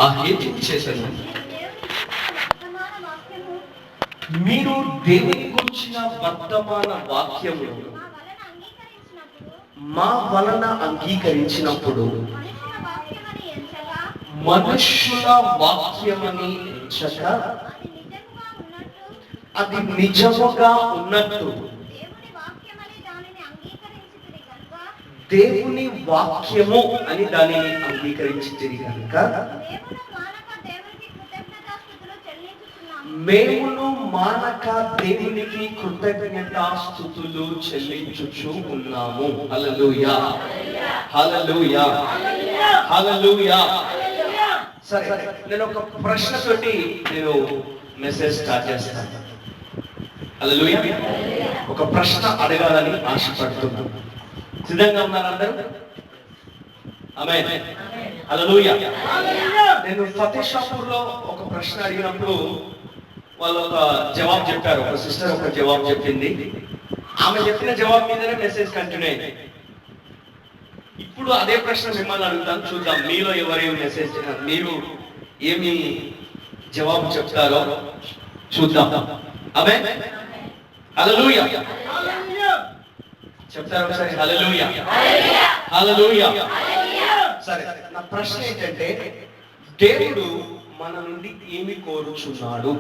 ఆ హేతువు చేశాను. మీరు దేవుని గురించిన వర్తమాన వాక్యము మా వలన అంగీకరించినప్పుడు మనుష్యుల వాక్యమని ఎంచక అది నిజముగా ఉన్నట్టు దేవుని వాక్యము అని దానిని అంగీకరించి కనుక మేమును మానక దేవునికి కృతజ్ఞతాస్తుతులు చెల్లించుచు ఉన్నాము. హల్లెలూయా, హల్లెలూయా, హల్లెలూయా. సరే, నేను ఒక ప్రశ్నతోటి నేను మెసేజ్ స్టార్ట్ చేస్తాను. హల్లెలూయా. ఒక ప్రశ్న అడగాలని ఆశపడుతున్నాను. సిద్ధంగా ఉన్నారు అందరూ? ఆమేన్. హల్లెలూయా. నేను ఫతేషాపూర్లో ఒక ప్రశ్న అడిగినప్పుడు వాళ్ళు ఒక జవాబు చెప్పారు. ఒక సిస్టర్ ఒక జవాబు చెప్పింది. ఆమె చెప్పిన జవాబు మీదనే మెసేజ్ కంటిన్యూ అయింది. ఇప్పుడు అదే ప్రశ్న మిమ్మల్ని అడుగుతాను, చూద్దాం మీలో ఎవరేమి మెసేజ్, మీరు ఏమి జవాబు చెప్తారో చూద్దాం. ఆమేన్. హల్లెలూయా. చెప్తారు ఒకసారి హల్లెలూయా, హల్లెలూయా. సరే, నా ప్రశ్న ఏంటంటే దేవుడు మన నుండి ఏమి కోరుచున్నాడు?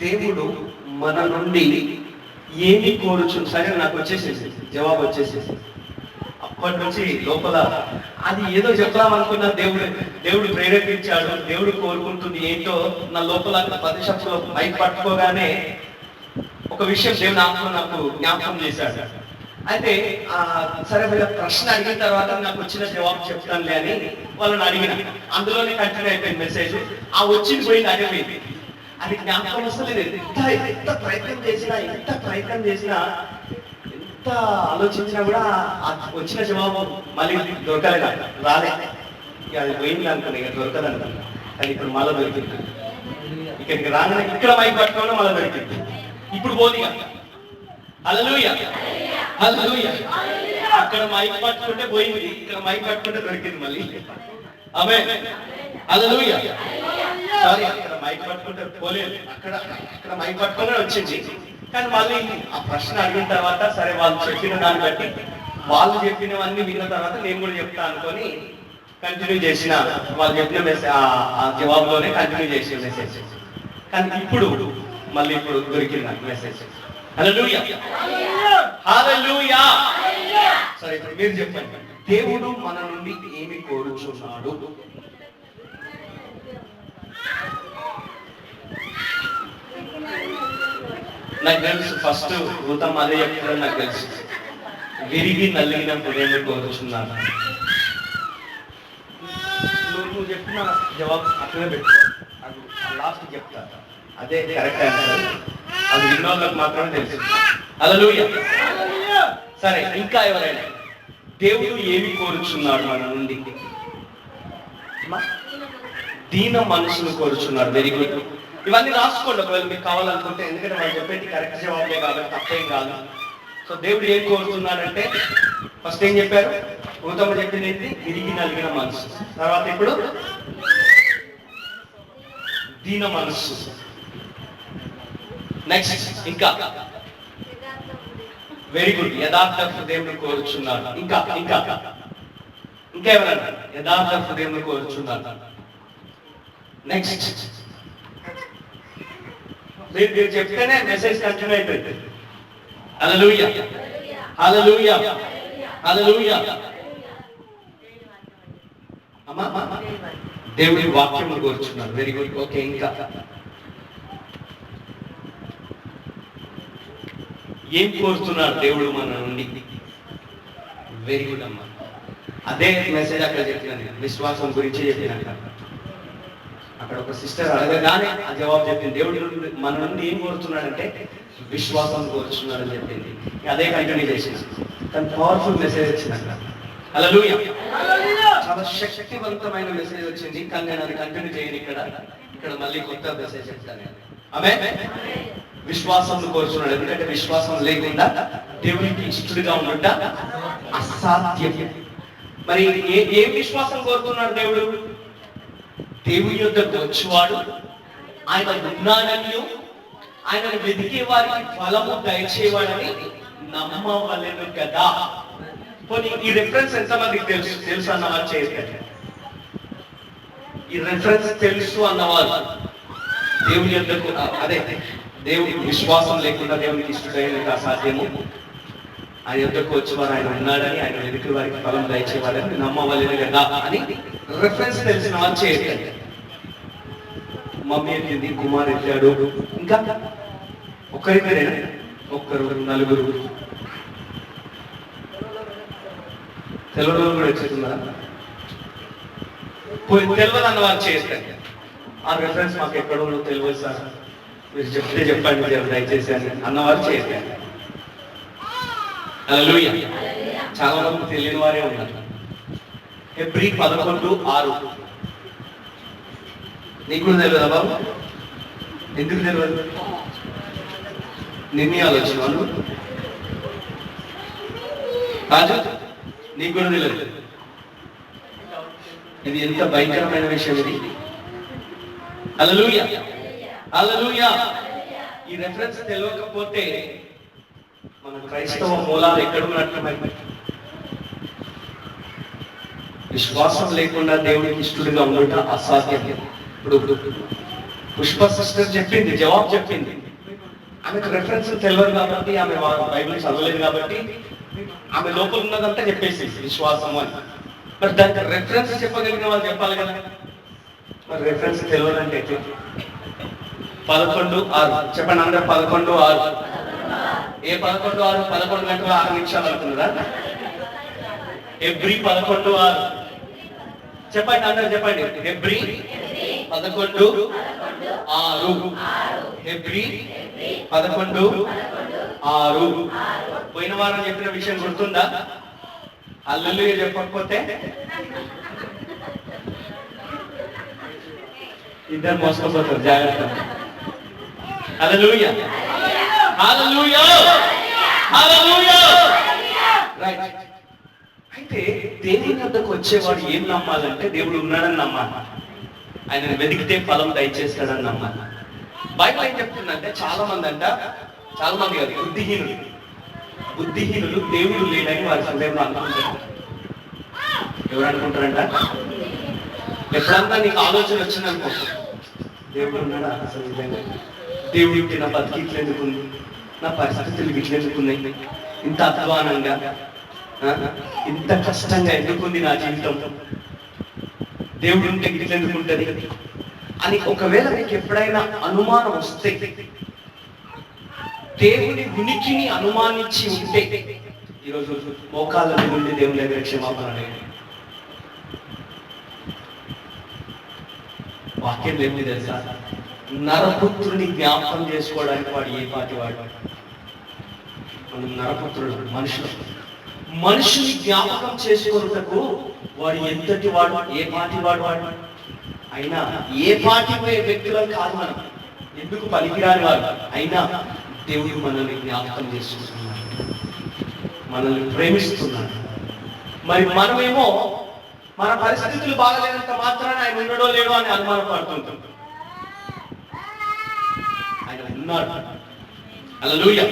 దేవుడు మన నుండి ఏమి కోరుచు? సరే, నాకు వచ్చేసేసి జవాబు వచ్చేసేసి అప్పటి నుంచి లోపల అది ఏదో చెప్దామనుకున్నా దేవుడు ప్రేరేపించాడు. దేవుడు కోరుకుంటుంది ఏంటో నా లోపల ప్రతిశబ్దంలో మైక్ పట్టుకోగానే ఒక విషయం దేవుని ఆత్మ నాకు జ్ఞాపకం చేశాడు. అయితే సరే, వీళ్ళ ప్రశ్న అడిగిన తర్వాత నాకు వచ్చిన జవాబు చెప్తానులే అని వాళ్ళని అడిగిన. అందులోనే కంటిన్యూ అయిపోయింది మెసేజ్. ఆ వచ్చింది పోయింది, అడిగిపోయింది. అది జ్ఞాపకం వస్తలేదు. ఎంత ప్రయత్నం చేసినా, ఎంత ఆలోచించినా కూడా వచ్చిన జవాబు మళ్ళీ దొరకలేదు, రాలే. ఇక అది పోయింది అనుకున్నా, ఇక దొరకదు అనుకున్నా. కానీ ఇప్పుడు మళ్ళీ దొరికింది. ఇక్కడికి రాగానే ఇక్కడ మైక్ పట్టుకోవడం మళ్ళీ దొరికింది. ఇప్పుడు పోనీ హల్లెలూయా, హల్లెలూయా. అక్కడ మైక్ పట్టుకుంటే పోయింది, ఇక్కడ మైక్ పట్టుకుంటే దొరికింది మళ్ళీ. ఆమేన్. హల్లెలూయా. సారీ, అక్కడ మైక్ పట్టుకుంటే పోలేదు, అక్కడ మైక్ పట్టుకునే వచ్చింది. కానీ మళ్ళీ ఆ ప్రశ్న అడిగిన తర్వాత సరే, వాళ్ళు చెప్పిన దాన్ని బట్టి, వాళ్ళు చెప్పినవన్నీ విన్న తర్వాత నేను కూడా చెప్తా అనుకొని కంటిన్యూ చేసిన. వాళ్ళు చెప్పిన మెసేజ్ ఆ జవాబులోనే కంటిన్యూ చేసిన మెసేజ్. కానీ ఇప్పుడు మళ్ళీ దొరికింది నాకు మెసేజ్. హల్లెలూయా, హల్లెలూయా. సరే, ఇప్పుడు మీరు చెప్పండి, దేవుడు మన నుండి ఏమి కోరుచున్నాడు? నాకు తెలుసు, ఫస్ట్ భూతం అదే చెప్తారో నాకు తెలుసు. విరిగి నలిగిన హృదయం కోరుచున్నాను. నువ్వు చెప్పిన జవాబు అట్లనే పెట్టు, అది లాస్ట్ చెప్తా. అదే కరెక్ట్ ఆన్సర్. అది విన్నోళ్ళకి మాత్రమే తెలుసు. హల్లెలూయా. సరే, ఇంకా ఎవరైనా దేవుడు ఏమి కోరుచున్నాడు మన నుండి? దీన మనసును కోరుచున్నాడు. Very good. ఇవన్నీ రాసుకోండి ఒకవేళ మీకు కావాలనుకుంటే, ఎందుకంటే వాళ్ళు చెప్పేది కరెక్ట్ జవాబే కాబట్టి తప్పేం కాదు. సో దేవుడు ఏం కోరుతున్నాడంటే, ఫస్ట్ ఏం చెప్పారు? గౌతమ చెప్పింది ఏంటి? విరిగి నలిగిన మనసు. తర్వాత ఇప్పుడు దీన మనస్సు. నెక్స్ట్ ఇంకా వెరీ గుడ్, యథార్థ హృదయం కోరుచున్నాడు. ఇంకా ఇంకా ఇంకా ఎవరన్నా యథార్థ హృదయం కోరుచున్నాడు. నెక్స్ట్ మీరు చెప్తేనే మెసేజ్ కంటిన్యూ అయిపోయింది. హల్లెలూయా, హల్లెలూయా, హల్లెలూయా. అమ్మా, దేవుడి వాక్యం కోరుచున్నాడు. Very good. ఓకే, ఇంకా ఏం కోరుతున్నాడు దేవుడు మన నుండి? వెరీ గుడ్ అమ్మా. అదే మెసేజ్ అక్కడ చెప్పిన, విశ్వాసం గురించి చెప్పిన. అక్కడ ఒక సిస్టర్ అడగగానే ఆ జవాబు చెప్పింది. దేవుడు మన నుండి ఏం కోరుతున్నాడంటే విశ్వాసం కోరుచున్నాడు అని చెప్పింది. అదే కంటిన్యూ చేసింది. కానీ పవర్ఫుల్ మెసేజ్ వచ్చింది అక్కడ. హల్లెలూయా, చాలా శక్తివంతమైన మెసేజ్ వచ్చింది. కానీ నేను అది కంటిన్యూ చేయను. ఇక్కడ మళ్ళీ కొత్త మెసేజ్ చెప్తాను. ఆమేన్. విశ్వాసం కోరుచున్నాడు. ఎందుకంటే విశ్వాసం లేకుండా దేవునికి ఇష్టడుగా ఉండుట అసాధ్యం. మరి ఏం విశ్వాసం కోరుతున్నాడు దేవుడు? దేవుని యొద్దకు వచ్చేవాడు ఆయన ఉన్నాడని, ఆయనను వెతికే వారికి ఫలము దయచేవాడని నమ్మవలెను కదా. పోనీ ఈ రెఫరెన్స్ ఎంతమందికి తెలుసు అన్నవారు చేస్తారు. ఈ రెఫరెన్స్ తెలుసు అన్నవారు దేవుని యొద్దకు, అదే దేవుని విశ్వాసం లేకుండా దేవునికి ఇష్టడైనది అసాధ్యము. ఆయన యొద్దకు వచ్చేవారు ఆయన ఉన్నాడని, ఆయన వెతికే వారికి ఫలం దయచేవాడని నమ్మవలెను కదా అని రెఫరెన్స్ తెలిసిన వారు చేస్తారు. మమ్మీ ఎత్తింది, కుమార్ ఎత్తాడు, ఇంకా ఒక్కరిద్దరేనా? ఒక్కరు, నలుగురు, తెలియదు కూడా వచ్చేస్తున్నారా? తెలియదు అన్న వారు చేస్తారు. ఆ రెఫరెన్స్ మాకు ఎక్కడో తెలియదు సార్, మీరు చెప్తే చెప్పండి దయచేసి అని అన్నవారు చేస్తారు. హల్లెలూయా. చాలా మంది తెలియని వారే ఉన్నారు. హెబ్రీ 11:6 నీకు కూడా తెలియదా బాబు? ఎందుకు తెలియదు? నిన్నే ఆలోచన వాళ్ళు రాజు, నీకు కూడా తెలియదు. ఇది ఎంత భయంకరమైన విషయం ఇది. హల్లెలూయా, హల్లెలూయా. ఈ రెఫరెన్స్ తెలియకపోతే మన క్రైస్తవ మూలాలు ఎక్కడున్నట్టు. విశ్వాసం లేకుండా దేవునికి ఇష్టడుగా ఉండటం అసాధ్యం. ఇప్పుడు పుష్ప సిస్టర్ చెప్పింది, జవాబు చెప్పింది. ఆమెకు రెఫరెన్స్ తెలియదు కాబట్టి, ఆమె బైబిల్ చదవలేదు కాబట్టి ఆమె లోపల ఉన్నదంతా చెప్పేసి విశ్వాసం అని. మరి దానికి రెఫరెన్స్ చెప్పగలిగిన వాళ్ళు చెప్పాలి కదా. మరి రెఫరెన్స్ తెలియదంటే ఎట్లా? 11:6 చెప్పండి అందరూ. 11:6 ఏ 11:6? 11 గంటల 6 నిమిషాలు అనుకున్నారా? హెబ్రీ 11:6 చెప్పండి అందరూ చెప్పండి. Hebrew 11:6 Hebrew 11:6. పోయిన వారం చెప్పిన విషయం గుర్తుందా? హల్లెలూయా చెప్పకపోతే ఇద్దరు మోసపోతారు, జాగ్రత్త. హల్లెలూయా, హల్లెలూయా, హల్లెలూయా. రైట్. అయితే దేవుని వద్దకు వచ్చేవాడు ఏం నమ్మాలంటే దేవుడు ఉన్నాడని నమ్మాలి, ఆయన వెతికితే ఫలం దయచేస్తాడని నమ్మాలి. బైబిల్ ఏం చెప్తుందంటే చాలా మంది కాదు, బుద్ధిహీనులు దేవుడు లేడని వారి హృదయంలో అనుకుంటారు. ఎవరు అనుకుంటారంట? ఎప్పుడన్నా నీకు ఆలోచన వచ్చిందనుకో, దేవుడు ఉన్నాడా అసలు నిజంగా? దేవుడికి నా బతికి ఇట్లెందుకుంది, నా పరిస్థితులు ఇట్లెందుకున్నాయి, ఇంత అధ్వానంగా, ఇంత కష్టంగా ఎందుకుంది నా జీవితం, దేవుడు ఉంటే ఇట్లెందుకుంటది అని ఒకవేళ మీకు ఎప్పుడైనా అనుమానం వస్తే, దేవుని ఉనికిని అనుమానించి ఉంటే, ఈరోజు మోకాళ్ళ నుండి దేవుని దగ్గర క్షమాపణ అడగండి. వాక్యం ఏమిటి తెలుసా? నరపుత్రుని జ్ఞాపకం చేసుకోవడానికి వాడు ఏ పాటి వాడు? మనం నరపుత్రుడు, మనుషుని జ్ఞాపకం చేసుకున్నటకు వాడు ఎంతటి వాడు, ఏ పాటి వాడు అయినా, ఏ పాటి వ్యక్తులం కాదు మనం, ఎందుకు పనికిరాని వాడు అయినా దేవుడు మనల్ని జ్ఞాపకం చేసుకుంటున్నాడు, మనల్ని ప్రేమిస్తున్నాడు. మరి మనమేమో మన పరిస్థితులు బాగలేనంత మాత్రాన ఆయన ఉండడో లేడో అని అనుమానపడుతుంటాం. ఆయన ఉన్నాడు. హల్లెలూయా,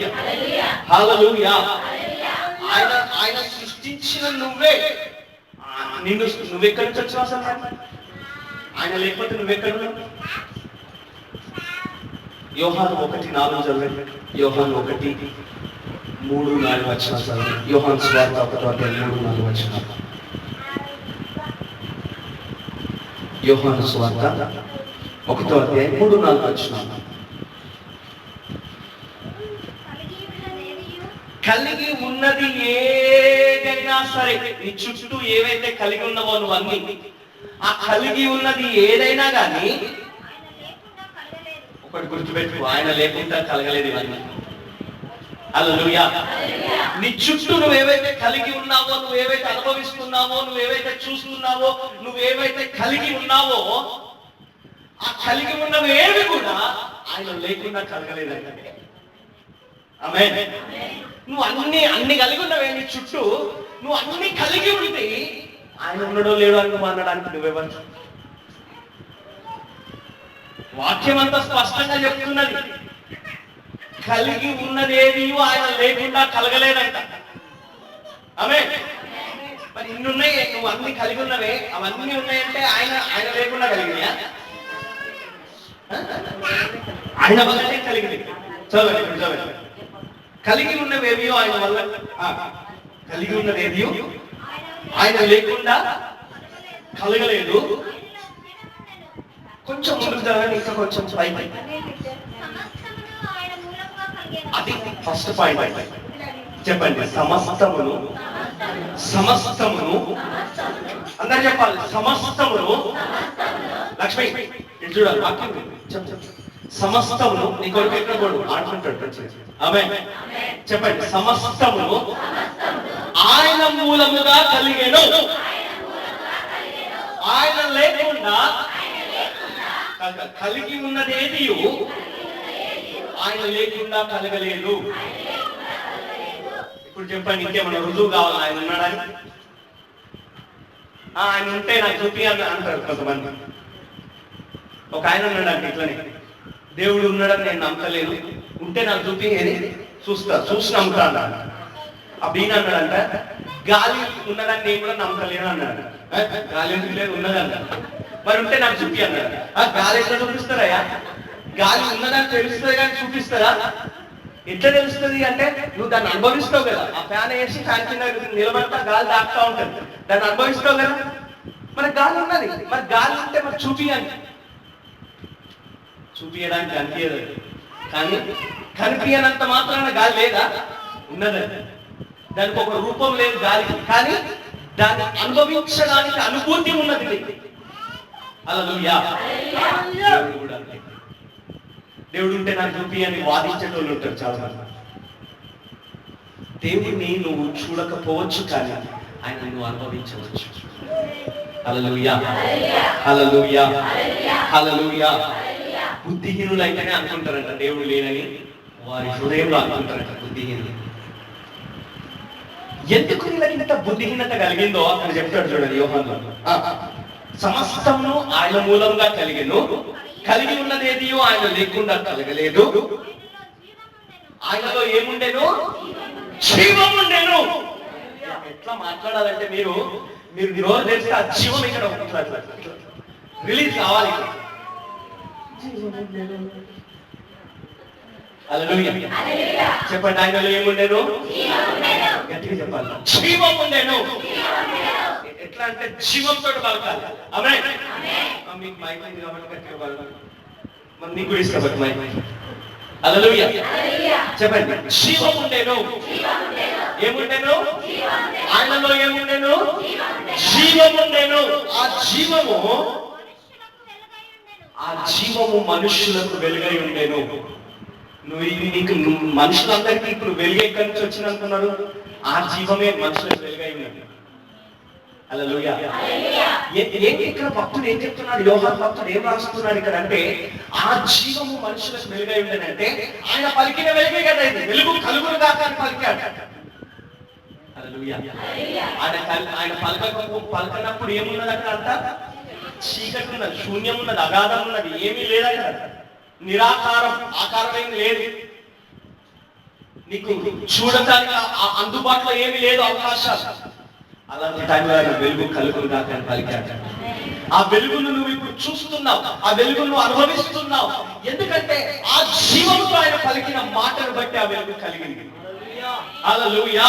హల్లెలూయా. ఆయన సృష్టించిన నువ్వే, నువ్వెక్కడి నుంచి వచ్చావు అసలు? ఆయన లేకపోతే నువ్వెక్కడ? యోహాను 1:4 చదవండి. యోహాను 1:3-4 వచనాలు చదవండి. యోహాను సువార్త 1:3-4 వచనాలు. యోహాను సువార్త 1:3-4 వచనాలు. కలిగి ఉన్నది ఏదైనా సరే, నీ చుట్టూ ఏవైతే కలిగి ఉన్నావో నువ్వు అన్ని, ఆ కలిగి ఉన్నది ఏదైనా కానీ ఒకటి గుర్తుపెట్టుకో, ఆయన లేకుండా కలగలేదు ఇవన్నీ. హల్లెలూయా. నీ చుట్టూ నువ్వేవైతే కలిగి ఉన్నావో, నువ్వేవైతే అనుభవిస్తున్నావో, నువ్వేవైతే చూస్తున్నావో, నువ్వేవైతే కలిగి ఉన్నావో, ఆ కలిగి ఉన్నవి ఏవి కూడా ఆయన లేకుండా కలగలేదంటే. ఆమేన్. నువ్వు అన్ని కలిగి ఉన్నవే నీ చుట్టూ, నువ్వు అన్ని కలిగి ఉండి ఆయన ఉన్నాడో లేడో అని నువ్వు అనడానికి నువ్వెవరు? వాక్యం అంతా స్పష్టంగా చెప్తున్నది, కలిగి ఉన్నదేది ఆయన లేకుండా కలగలేదంట. ఆమె మరి ఇన్నున్నాయి, నువ్వు అన్ని కలిగి ఉన్నవే, అవన్నీ ఉన్నాయంటే ఆయన లేకుండా కలిగినాయా? ఆయన వల్లనే కలిగింది. చదవండి. కలిగి ఉన్నవేవియో ఆయన వల్ల, కలిగి ఉన్నదేవియో ఆయన లేకుండా కలగలేదు. కొంచెం ముందుకు చదవండి, ఇంకా కొంచెం పైకి. అది ఫస్ట్ పాయింట్. చెప్పండి, సమస్తమును అందరు చెప్పాలి. సమస్తమును, లక్ష్మి ఇటు చూడాలి, వాక్యం సమస్తమును. నీ కొడుకు ఎక్కడ కొడు ఆడుకుంటాడు. ఆమె చెప్పండి, సమస్తమును ఆయన మూలముగా కలిగేను. ఆయన లేకుండా కలిగి ఉన్నదేది ఆయన లేకుండా కలగలేదు. ఇప్పుడు చెప్పండి, ఇంకేమన్నా రుజువు కావాలి ఆయన ఉన్నాడని? ఆయన ఉంటే నాకు చూపి అని అంటారు కొంతమంది. ఒక ఆయన ఉన్నాడంటే ఇట్లనే, దేవుడు ఉన్నాడని నేను నమ్మలేదు, ఉంటే నాకు చూపి ఏది చూసి నమ్ముతా అన్నాడు. ఆ బీన్ అన్నాడంట, గాలి ఉన్నదని నేను కూడా నమ్మలేను అన్నాడు. గాలి ఎందుకు లేదు, ఉన్నదన్న. మరి ఉంటే నాకు చూపి అన్నాడు. గాలి ఎట్లా చూపిస్తారయ్యా? గాలి ఉన్నదని తెలుస్తుంది కానీ చూపిస్తారా? ఎట్లా తెలుస్తుంది అంటే, నువ్వు దాన్ని అనుభవిస్తావు కదా. ఆ ఫ్యాన్ వేసి ఫ్యాన్ కింద నిలబడతా గాలి దాక్తా ఉంటుంది, దాన్ని అనుభవిస్తావు కదా. మరి గాలి ఉన్నది, మరి గాలి ఉంటే మరి చూపియండి. చూపియడానికి అనిపించదు, కానీ కనిపించనంత మాత్రాన గాలి లేదా? ఉన్నదండి. దానికి ఒక రూపం లేదు గాలికి, కానీ దాన్ని అనుభవించడానికి అనుభూతి ఉన్నది. హల్లెలూయా. దేవుడు ఉంటే నాకు చూపి అని వాదించేటోళ్ళు ఉంటారు చాలా మంది. దేవుడిని నువ్వు చూడకపోవచ్చు, కానీ ఆయన నువ్వు అనుభవించవచ్చు. హల్లెలూయా, హల్లెలూయా, హల్లెలూయా. బుద్ధిహీనులు అయితేనే అనుకుంటారంట దేవుడు లేనని, వారి హృదయంలో అనుకుంటారంట బుద్ధిహీనులు. ఎందుకు వీళ్ళకి ఇంత బుద్ధిహీనత కలిగిందో అక్కడ చెప్తాడు చూడండి యోహానులో. సమస్తమును ఆయన మూలంగా కలిగెను, కలిగి ఉన్నదేది ఆయన లేకుండా కలగలేదు. ఆయనలో ఏముండెను? జీవం ఉండెను. ఎట్లా మాట్లాడాలంటే మీరు రోజు తెలిస్తే ఆ జీవం ఇక్కడ రిలీజ్ కావాలి. చెప్పండి, ఆయనలో ఏముండెను? గట్టిగా చెప్పాలి, జీవం ఉండెను. ఎట్లా అంటే జీవంతో పలకాలి. మీకు మైక్ ఉంది కాబట్టి గట్టిగా పలకాలి. మరి నీకు కూడా ఇష్టపడి మైక్. హల్లెలూయా. చెప్పండి, జీవం ఉండెను. ఏముండెను? ఆయనలో ఏముండెను? జీవం ఉండెను. ఆ జీవము మనుష్యులకు వెలుగై ఉండెను. నీకు మనుషులందరికీ ఇప్పుడు వెలుగు ఎక్కడి నుంచి వచ్చింది అనుకున్నారు? ఆ జీవమే మనుషులకు వెలుగై ఉన్నది. హల్లెలూయా. ఏంటి ఇక్కడ భక్తుడు ఏం చెప్తున్నాడు? యోహాను భక్తుడు ఏం రాస్తున్నాడు ఇక్కడ అంటే, ఆ జీవము మనుషులకు వెలుగై ఉండేనంటే ఆయన పలికిన వెలుగే కదా ఇది. వెలుగు కలుగును గాక అని పలికాడు. హల్లెలూయా. ఆయన పలకనప్పుడు ఏమున్నది అక్కడ? అంతా చీకటి ఉన్నది, శూన్యం ఉన్నది, అగాధం ఉన్నది, ఏమీ లేదక్కడ. నిరాకారం, ఆకారం ఏమి లేదు. నీకు చూడటానికి అందుబాటులో ఏమీ లేదు అవకాశాలు. అలాంటి టైంలో ఆయన వెలుగు కలుగును గాక అని పలికాడు. ఆ వెలుగును నువ్వు ఇప్పుడు చూస్తున్నావు, ఆ వెలుగును అనుభవిస్తున్నావు. ఎందుకంటే ఆ జీవంతో ఆయన పలికిన మాటను బట్టి ఆ వెలుగు కలిగింది. హల్లెలూయా.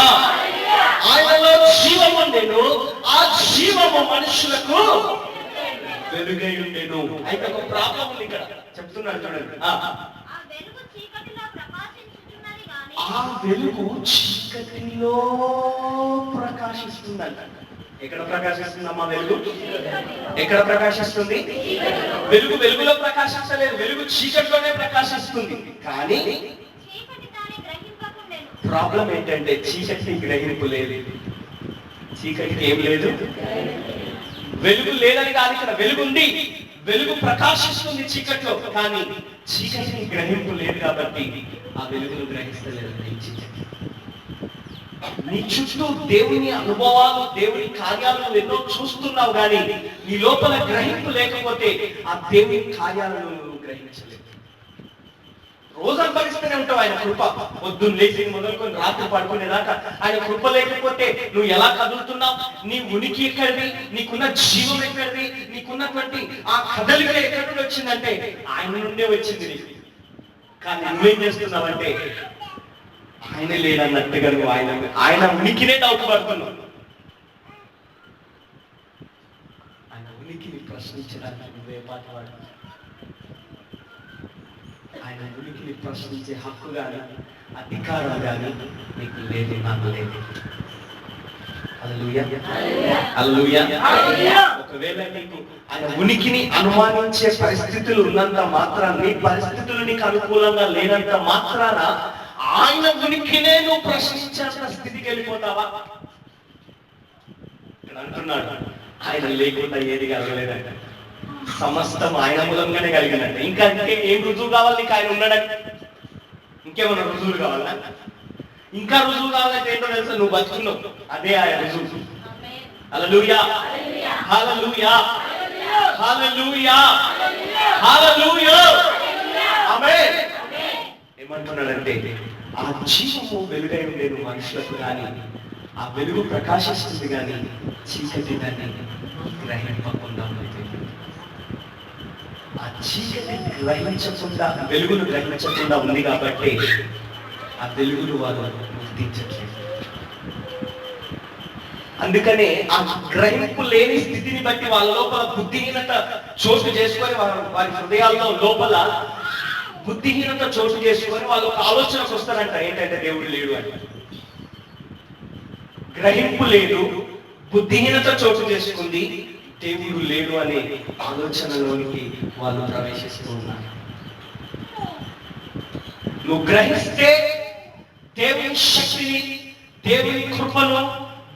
ఆయనలో జీవం ఉండెను, ఆ జీవము మనుషులకు వెలుగై ఉండెను. అయితే ఒక ప్రాబ్లం ఉంది ఇక్కడ, చెప్తున్నాడు చూడండి. ఆ వెలుగు చీకటిలో ప్రకాశిస్తుందంట. ఎక్కడ ప్రకాశిస్తుందమ్మా వెలుగు? ఎక్కడ ప్రకాశిస్తుంది? వెలుగు వెలుగులో ప్రకాశించలేదు, వెలుగు చీకటిలోనే ప్రకాశిస్తుంది. కానీ ప్రాబ్లం ఏంటంటే చీకటి గ్రహింపు లేదు. చీకటికి ఏం లేదు? వెలుగు లేదని కాదు, ఇక్కడ వెలుగు ఉంది, వెలుగు ప్రకాశిస్తుంది చీకట్లో, కానీ చీకటిని గ్రహింపు లేదు. కాబట్టి ఆ వెలుగును గ్రహిస్తలేదు. నీ చుట్టూ దేవుని అనుభవాలు, దేవుని కార్యాలు నువ్వు ఎన్నో చూస్తున్నావు, కానీ నీ లోపల గ్రహింపు లేకపోతే ఆ దేవుని కార్యాలను నువ్వు గ్రహించలేవు. రోజు అనుభవిస్తూనే ఉంటావు ఆయన కృప. పొద్దున్న లేచి మొదలుకొని రాత్రి పడుకునేదాకా ఆయన కృప లేకపోతే నువ్వు ఎలా కదులుతున్నావు? నీ ఉనికి ఎక్కడిది? నీకున్న జీవం ఎక్కడిది? నీకున్నటువంటి ఆ కదలిక ఎక్కడి నుండి వచ్చిందంటే ఆయన నుండే వచ్చింది నీకు. కానీ నువ్వేం చేస్తున్నావంటే ఆయన లేదన్నట్టుగా నువ్వు ఆయన ఉనికినే డౌట్ పడుతున్నావు. ఆయన ఉనికిని ప్రశ్నించడానికి నువ్వే పాటవాడు. ఆయన ఉనికిని ప్రశ్నించే హక్కు కానీ అధికారం కానీ నీకు లేదు, నాకు లేదు. ఒకవేళ నీకు ఆయన ఉనికిని అనుమానించే పరిస్థితులు ఉన్నంత మాత్రాన, నీ పరిస్థితులు నీకు అనుకూలంగా లేనంత మాత్రాన ఆయన ఉనికినే నువ్వు ప్రశ్నించాల్సిన స్థితికి వెళ్ళిపోతావా? ఇక్కడ అంటున్నాడు ఆయన లేకుండా ఏది కలగలేదంట, సమస్తం ఆయన మూలంగానే కలిగినట్ట. ఇంకా ఏం రుజువు కావాలి నీకు? ఆయన ఉన్నాడంటే ఇంకేమన్నా రుజువులు కావాలా? ఇంకా రుజువు కావాలంటే ఏంటో తెలుసా? నువ్వు బతుకున్నావు, అదే ఆయన రుజువు. హల్లెలూయా, హల్లెలూయా, హల్లెలూయా, హల్లెలూయా, ఆమేన్. ఏమంటున్నాడంటే ఆ జీవము వెలుగై ఉండేది మనుషులకు, కానీ ఆ వెలుగు ప్రకాశిస్తుంది, కానీ చీకటి దాన్ని గ్రహింపకుండా ఉంది. ఆ చీకటి గ్రహించకుండా, వెలుగును గ్రహించకుండా ఉంది కాబట్టి ఆ వెలుగును వారు గుర్తించట్లేదు. అందుకనే ఆ గ్రహింపు లేని స్థితిని బట్టి వాళ్ళ లోపల బుద్ధిహీనత చోటు చేసుకొని, వారి హృదయాల్లో లోపల బుద్ధిహీనత చోటు చేసుకొని వాళ్ళు ఒక ఆలోచనకు వస్తారంట, ఏంటంటే దేవుడు లేడు అని. గ్రహింపు లేదు, బుద్ధిహీనత చోటు చేసుకుంది, దేవుడు లేడు అనే ఆలోచనలోనికి వాళ్ళు ప్రవేశిస్తూ ఉన్నారు. నువ్వు గ్రహిస్తే దేవుని శక్తిని, దేవుని కృపను,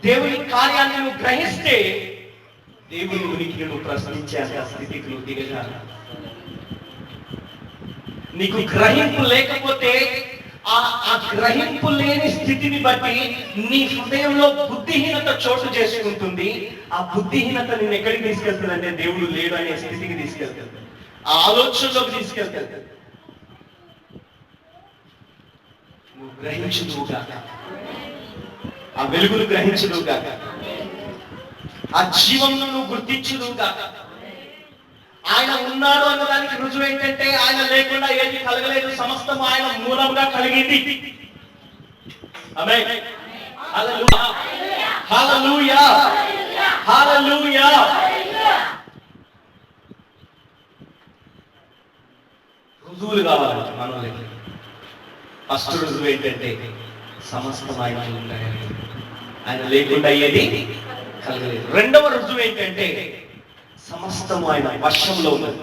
దేవుని కార్యాన్ని నువ్వు గ్రహిస్తే దేవుని ఉనికిని నువ్వు ప్రశ్నించే స్థితికి నువ్వు దిగజారు. నీకు గ్రహింపు లేకపోతే ఆ గ్రహింపు లేని స్థితిని బట్టి నీ హృదయంలో బుద్ధిహీనత చోటు చేసుకుంటుంది. ఆ బుద్ధిహీనత నిన్ను ఎక్కడికి తీసుకెళ్తుందంటే దేవుడు లేడు అనే స్థితికి తీసుకెళ్తుంది, ఆ ఆలోచనలోకి తీసుకెళ్తుంది. నువ్వు గ్రహించుదువుగా, ఆ వెలుగును గ్రహించుదువుగా, ఆ జీవంను నువ్వు గుర్తించుదువుగా. ఆయన ఉన్నాడు అన్నదానికి రుజువు ఏంటంటే ఆయన లేకుండా ఏది కలగలేదు, సమస్తం ఆయన మూలంగా కలిగింది. ఆమేన్, హల్లెలూయా, హల్లెలూయా, హల్లెలూయా. రుజువులు కావాలంటే మనోళ్ళకి ఫస్ట్ రుజువు ఏంటంటే సమస్తం ఆయన ఉంటాయని, ఆయన లేకుండా ఏది కలగలేదు. రెండవ రుజువు ఏంటంటే సమస్తము ఆయన వశంలో ఉన్నది.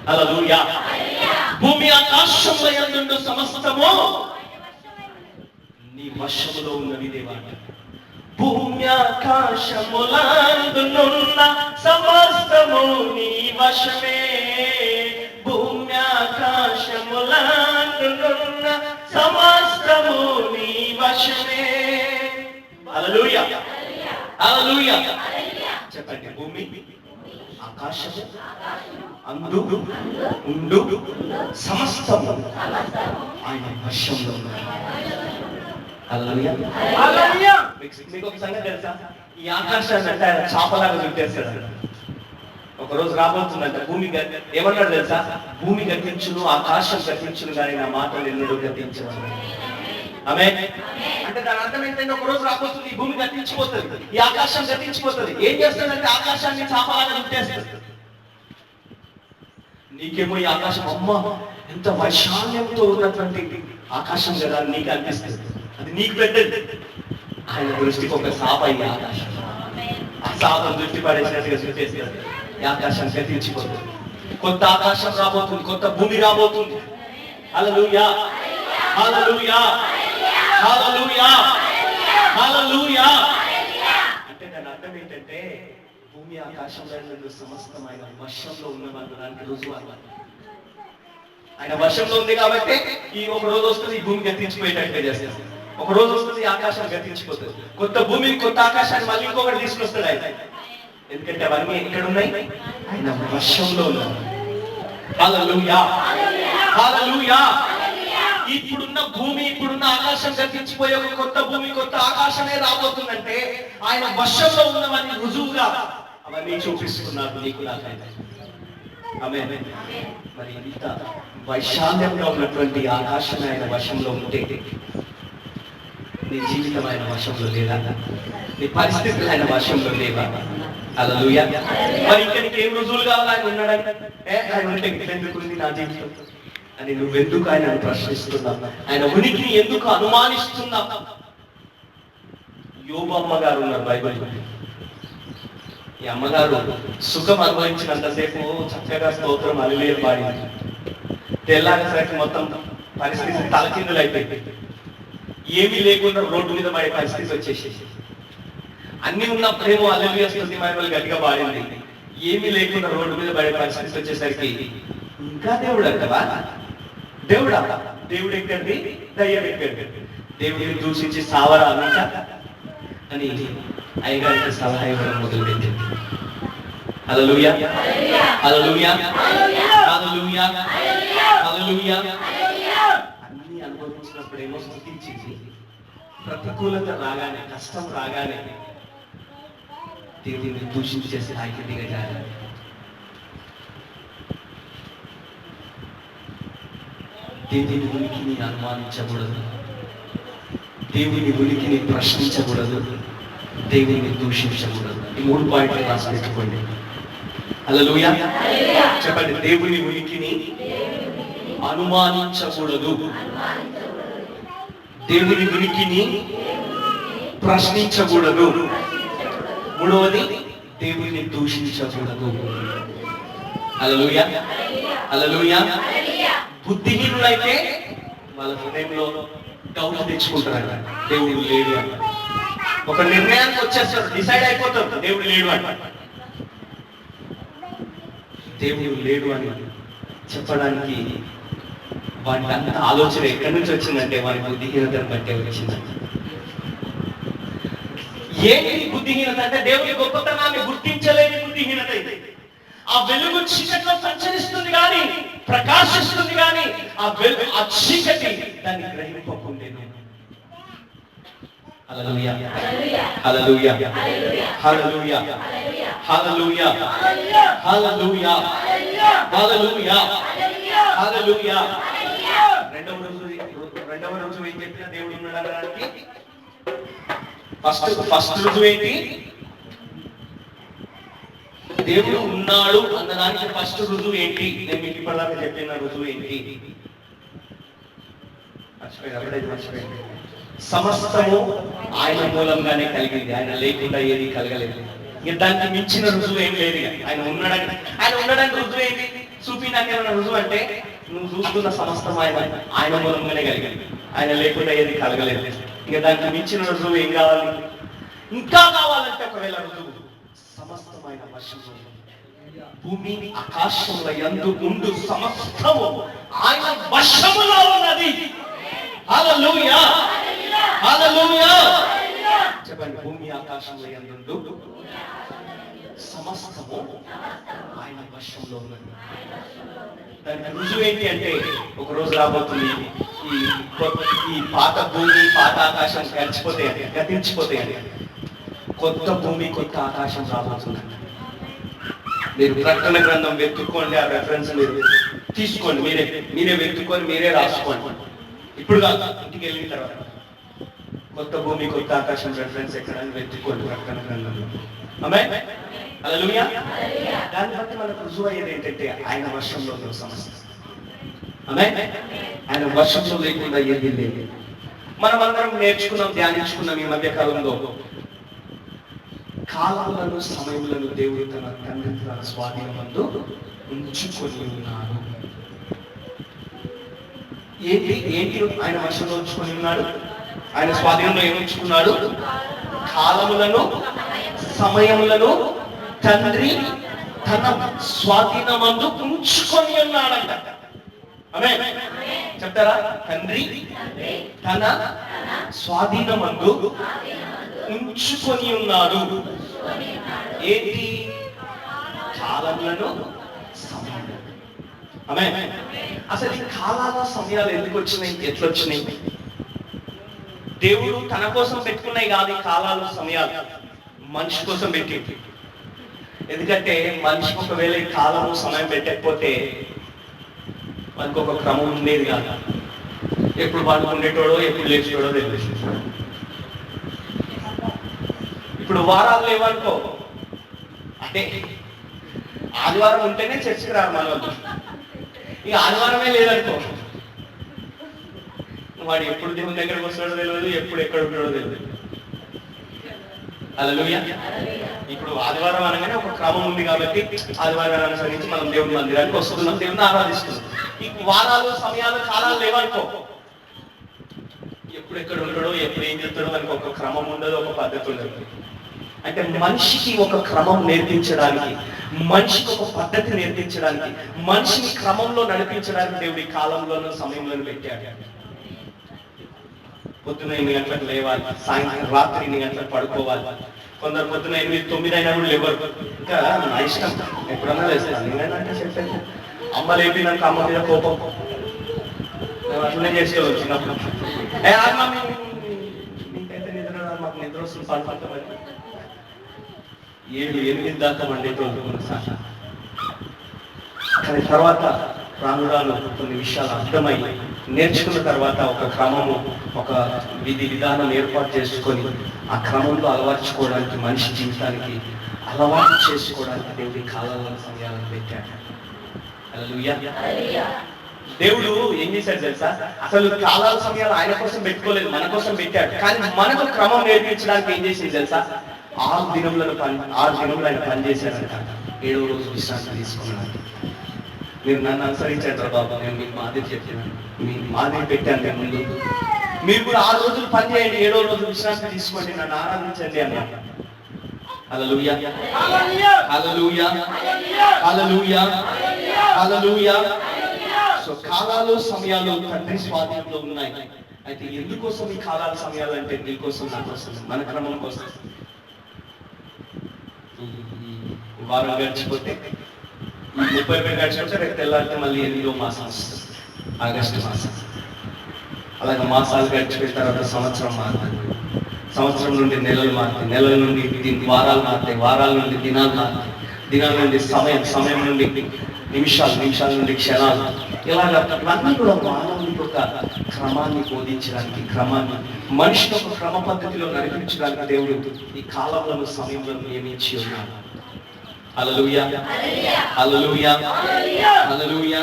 హల్లెలూయా. భూమి ఆకాశంలో యందు సమస్తము నీ వశములో ఉన్నది దేవా. భూమి ఆకాశములందున్న సమస్తము నీ వశమే, భూమి ఆకాశములందున్న సమస్తము నీ వశమే. హల్లెలూయా, హల్లెలూయా. చెప్పండి, భూమి ఆకాశము అందు ఉండు సమస్తము ఆయన వశంలో ఉన్నది. హల్లెలూయా, హల్లెలూయా. మీకు ఒక సంగతి తెలుసా? ఈ ఆకాశాన్ని అంటే ఆయన చాపలాగా చుట్టేస్తాడు. ఒకరోజు రాబోతుందంట భూమి ఏమన్నాడు తెలుసా? భూమి గతించును, ఆకాశం గతించును, కానీ నా మాటలు ఎన్నడూ గతించను. ఆమేన్. అంటే దాని అర్థం ఏంటంటే ఒక రోజు రాబోతుంది, ఈ భూమి గతించిపోతుంది, ఈ ఆకాశం గతించిపోతుంది. ఏం చేస్తాడంటే ఆకాశాన్ని చాపలాగా చుట్టేస్తాడు. నీకేమో ఈ ఆకాశం అమ్మ ఎంత వైశాల్యంతో ఉన్నటువంటి ఆకాశం కదా నీకు అనిపిస్తుంది, అది నీకు పెద్దది. ఆయన దృష్టికి ఒక సాప ఈ ఆకాశం, ఆ సాపం దృష్టి పడేసినట్టుగా చుట్టేస్తుంది. ఈ ఆకాశం గతించిపోతుంది, కొత్త ఆకాశం రాబోతుంది, కొత్త భూమి రాబోతుంది. హల్లెలూయా, హల్లెలూయా, హల్లెలూయా, హల్లెలూయా. అంటే దాని అర్థం ఏంటంటే భూమి ఆకాశంలో సమస్తం ఆయన వర్షంలో ఉన్నవాళ్ళు దానికి రుజువు అన్నమాట. ఆయన వర్షంలో ఉంది కాబట్టి ఈ ఒక రోజు వస్తుంది, ఈ భూమి గతించిపోయేటట్టుగా చేస్తారు. ఒక రోజు వస్తుంది, ఆకాశం గతించిపోతుంది. కొత్త భూమి, కొత్త ఆకాశాన్ని మళ్ళీ ఇంకొకటి తీసుకొస్తాడు ఆయన. ఎందుకంటే అవన్నీ ఎక్కడ ఉన్నాయి? ఆయన వశంలో ఉన్నాయి. హల్లెలూయా, హల్లెలూయా. ఇప్పుడున్న భూమి, ఇప్పుడున్న ఆకాశం గతించిపోయే ఒక కొత్త భూమి, కొత్త ఆకాశమే రాబోతుందంటే ఆయన వశంలో ఉన్నవన్నీ రుజువుగా అవన్నీ చూపిస్తున్నారు నీకు నాకైతే. ఆమేన్. మరి ఇంత వైశాల్యంగా ఉన్నటువంటి ఆకాశం ఆయన వశంలో ఉంటే నీ జీవితం ఆయన వశంలో లేదా? నీ పరిస్థితులు ఆయన వశంలో లేవా? హల్లెలూయా. మరి ఇంకా నీకు ఏం రుజువులు కావాలి? ఆయన ఉన్నాడని ఆయన ఉంటే ఎందుకుంది నా జీవితం అని నువ్వెందుకు ఆయనను ప్రశ్నిస్తున్నావు? ఆయన ఉనికిని ఎందుకు అనుమానిస్తున్నావు? యోబు అమ్మగారు ఉన్నారు బైబిల్. ఈ అమ్మగారు సుఖం అనుభవించినంతసేపు చక్కగా స్తోత్రం హల్లెలూయా పాడింది. తెల్లారేసరికి మొత్తం పరిస్థితి తలకిందులు అయిపోయింది. ఏమీ లేకుండా రోడ్డు మీద పడే పరిస్థితి వచ్చేసేసి, అన్ని ఉన్నప్పుడేమో హల్లెలూయా స్తుతి మహిమలు గట్టిగా పాడింది. ఏమీ లేకుండా రోడ్డు మీద పడే పరిస్థితి వచ్చేసరికి ఇంకా దేవుడు అంటవా? దేవుడా? దేవుడు ఎక్కడిది? దయ్యం ఎక్కడిది? దేవుడిని దూషించి సావరా అన్నట అని అయ్యగారికి సలహా ఇవ్వడం మొదలుపెట్టింది. హల్లెలూయా, హల్లెలూయా, హల్లెలూయా, హల్లెలూయా. అన్ని అనుభవించినప్పుడేమో స్తుతించింది. ప్రతికూలత రాగానే, కష్టం రాగానే దేవుడిని దూషించే స్థాయికి దిగజారు. దేవుని ఉనికిని అనుమానించకూడదు, దేవుని ఉనికిని ప్రశ్నించకూడదు, దేవుని దూషించకూడదు. ఈ 3 పాయింట్లు రాసి పెట్టుకోండి. హల్లెలూయా చెప్పండి. దేవుని ఉనికిని అనుమానించకూడదు, దేవుని ఉనికిని ప్రశ్నించకూడదు, మూడవది దేవుని దూషించకూడదు. హల్లెలూయా, హల్లెలూయా. బుద్ధిహీనులైతే వాళ్ళ హృదయంలో డౌట్ తెచ్చుకుంటారు, దేవుడు లేడు అని. ఒక నిర్ణయానికి వచ్చేస్తారు, డిసైడ్ అయిపోతారు దేవుడు లేడు అని. దేవుడు లేడు అని చెప్పడానికి వాటి అంత ఆలోచన ఎక్కడి నుంచి వచ్చిందంటే వారి బుద్ధిహీనతను బట్టే వచ్చిందంట. ఏంటి బుద్ధిహీనత అంటే? దేవుని గొప్పతనాన్ని గుర్తించలేని బుద్ధిహీనత. ఆ వెలుగు చీకటిలో సంచరిస్తుంది కానీ, ప్రకాశిస్తుంది కానీ ఆ చీకటి దాన్ని గ్రహింపకుండేను. హల్లెలూయా, హల్లెలూయా, హల్లెలూయా, హల్లెలూయా, హల్లెలూయా, హల్లెలూయా, హల్లెలూయా. రెండవ రోజు ఏం చెప్పిన దేవుడు ఉన్నాడనడానికి ఫస్ట్ రుజువు ఏంటి? దేవుడు ఉన్నాడు అన్నదానికి ఫస్ట్ రుజువు ఏంటి? నేను మీకు ఇప్పటిదాకా చెప్పిన రుజువు ఏంటి? మర్చిపోయింది. సమస్తము ఆయన మూలంగానే కలిగింది, ఆయన లేకుండా ఏది కలగలేదు. ఇక దానికి మించిన రుజువు ఏం లేదు. ఆయన ఉన్నాడని రుజువు ఏంటి? చూపినాకేమన్నా రుజువు అంటే నువ్వు చూస్తున్న సమస్తం ఆయన మూలంగానే కలిగింది, ఆయన లేకుండా ఏది కలగలేదు. ఇక దానికి మించిన రుజువు ఏం కావాలి? ఇంకా కావాలంటే ఒకవేళ రుజువు సమస్తమైన వశంలో, భూమి ఆకాశముల యందు ఉండు సమస్తము ఆయన వశములో ఉన్నది. హల్లెలూయా, హల్లెలూయా చెప్పండి. భూమి ఆకాశముల యందు సమస్తము ఆయన వశంలో ఉన్నది. దానికి రుజువు ఏంటి అంటే ఒక రోజు రాబోతుంది, ఈ పాత భూమి పాత ఆకాశం గతించిపోతాయి. కొత్త భూమి కొత్త ఆకాశం రాబోతుందంట. మీరు ప్రకటన గ్రంథం వెతుక్కోండి, ఆ రెఫరెన్స్ మీరు తీసుకోండి, మీరే వెతుక్కొని మీరే రాసుకోండి. ఇప్పుడు కాదు, ఇంటికి వెళ్ళిన తర్వాత కొత్త భూమి కొత్త ఆకాశం రెఫరెన్స్ ఎక్కడని వెతుక్కోండి ప్రకటన గ్రంథంలో. ఆమేన్, హల్లెలూయా. దాన్ని బట్టి మనకు రుజువు అయ్యేది ఏంటంటే ఆయన వర్షంలో ఉన్న సమస్య. ఆమేన్. ఆయన వర్షంలో లేకుండా ఏది లేదు. మనం అందరం నేర్చుకున్నాం, ధ్యానించుకున్నాం ఈ మధ్య కాలంలో. కాలములను సమయములను దేవుడు తన తండ్రి తన స్వాధీనమందు ఉంచుకొని ఉన్నాడు. ఏంటి ఆయన వశంలో ఉంచుకొని ఉన్నాడు? ఆయన స్వాధీనంలో ఏమి ఉంచుకున్నాడు? కాలములను సమయములను తండ్రి తన స్వాధీనమందు ఉంచుకొని ఉన్నాడంట. ఆమేన్. చెప్తారా? తండ్రి తన స్వాధీనమందు ఉంచుకొని ఉన్నాడు. ఏంటి? కాలములను, సమయాలు. ఆమేన్. అసలు ఈ కాలాల సమయాలు ఎందుకు వచ్చినాయి, ఎట్లొచ్చినాయి? దేవుడు తన కోసం పెట్టుకున్నాయి కాదు ఈ కాలాలు సమయాలు, మనిషి కోసం పెట్టి. ఎందుకంటే మనిషికి ఒకవేళ ఈ కాలము సమయం పెట్టకపోతే మనకు ఒక క్రమం ఉండేది కాదు. ఎప్పుడు వాళ్ళు ఉండేటోడో ఎప్పుడు లేచేటోడో తెలియదు. ఇప్పుడు వారాలు లేవనుకో, అంటే ఆదివారం ఉంటేనే చర్చికి రారు మన వాళ్ళు. ఇక ఆదివారమే లేదనుకో, వాడు ఎప్పుడు దేవుని దగ్గరకు వస్తాడో తెలియదు, ఎప్పుడు ఎక్కడ ఉంటాడో తెలియదు. హల్లెలూయా. ఇప్పుడు ఆదివారం అనగానే ఒక క్రమం ఉంది కాబట్టి ఆదివారాన్ని అనుసరించి మనం దేవుని మందిరానికి వస్తున్నాం, దేవుని ఆరాధిస్తున్నాం. ఈ వారాలు, సమయాలు, కాలాలు లేవనుకో, ఎప్పుడు ఎక్కడ ఉంటాడో ఎప్పుడు ఏం చెప్తాడో మనకి ఒక క్రమం ఉండదు, ఒక పద్ధతి ఉండదు. అంటే మనిషికి ఒక క్రమం నేర్పించడానికి, మనిషికి ఒక పద్ధతి నేర్పించడానికి, మనిషిని క్రమంలో నడిపించడానికి దేవుడి కాలంలోనూ సమయంలోనూ పెట్టాడు. పొద్దున 8 గంటలకు లేవాలి, సాయంత్రం రాత్రి 8 గంటలకు పడుకోవాలి. కొందరు పొద్దున 8, 9 అయినా కూడా లేవరు. ఇంకా నా ఇష్టం, ఎప్పుడన్నా లేస్తాను. నేనంటే చెప్పాను, అమ్మ లేపినాక అమ్మ మీద కోపం, మేము అట్లనే చేసుకోవచ్చు చిన్నప్పుడు. మీకైతే నిద్ర, మాకు నిద్ర వస్తుంది, పడుకుంటామని 7, 8 దాకా మండేటోళ్ళు కొన్నిసార్లు. కానీ తర్వాత రాను రాను కొన్ని విషయాలు అర్థమై నేర్చుకున్న తర్వాత ఒక క్రమము, ఒక విధి విధానం ఏర్పాటు చేసుకొని ఆ క్రమంలో అలవర్చుకోవడానికి, మనిషి జీవితానికి అలవాటు చేసుకోవడానికి దేవుడి కాలాల సమయాలను పెట్టాడు. హల్లెలూయా. దేవుడు ఏం చేశాడు తెలుసా? అసలు కాలాల సమయాలు ఆయన కోసం పెట్టుకోలేదు, మన కోసం పెట్టాడు. కానీ మనకు క్రమం నేర్పించడానికి ఏం చేసింది తెలుసా? 6 దినములు ఆయన పని చేశాడంట. 7వ రోజు విశ్రాంతి తీసుకున్నాడు. మీరు నన్ను అనుసరించాడు రా బాబు, నేను మీకు మాదిరి చెప్పాను, మీకు మాదిరి పెట్టాను ముందు. మీరు కూడా 6 రోజులు పని చేయండి, 7వ రోజు విశ్రాంతి తీసుకోండి, నన్ను ఆరాధించండి అన్నాడు. హల్లెలూయా. హల్లెలూయా. హల్లెలూయా. హల్లెలూయా. సో కాలాలు, సమయాలు తండ్రి స్వాధీనంలో ఉన్నాయి. అయితే ఎందుకోసం ఈ కాలాల సమయాలు అంటే నీకోసం, నా కోసం, మన క్రమం కోసం. వారం గడిచిపోతే 30 గడిచిపోతే రేపు తెల్లారితే మళ్ళీ 8వ మాసం వస్తుంది, ఆగస్టు మాసం. అలాగే మాసాలు గడిచిపోయిన తర్వాత సంవత్సరం మారుతుంది, సంవత్సరం నుండి నెలలు మారుతాయి, నెలల నుండి వారాలు మారుతాయి, వారాల నుండి దినాలు మారుతాయి, దినాల నుండి సమయం నుండి నిమిషాల నుండి క్షణాలు. ఇలాగా ఇవన్నీ కూడా మానవునికి ఒక క్రమాన్ని బోధించడానికి, క్రమాన్ని మనిషిని ఒక క్రమ పద్ధతిలో నడిపించడానికి దేవుడు ఈ కాలంలో, సమయంలో నియమించి ఉన్నాడు. హల్లెలూయా. హల్లెలూయా. హల్లెలూయా.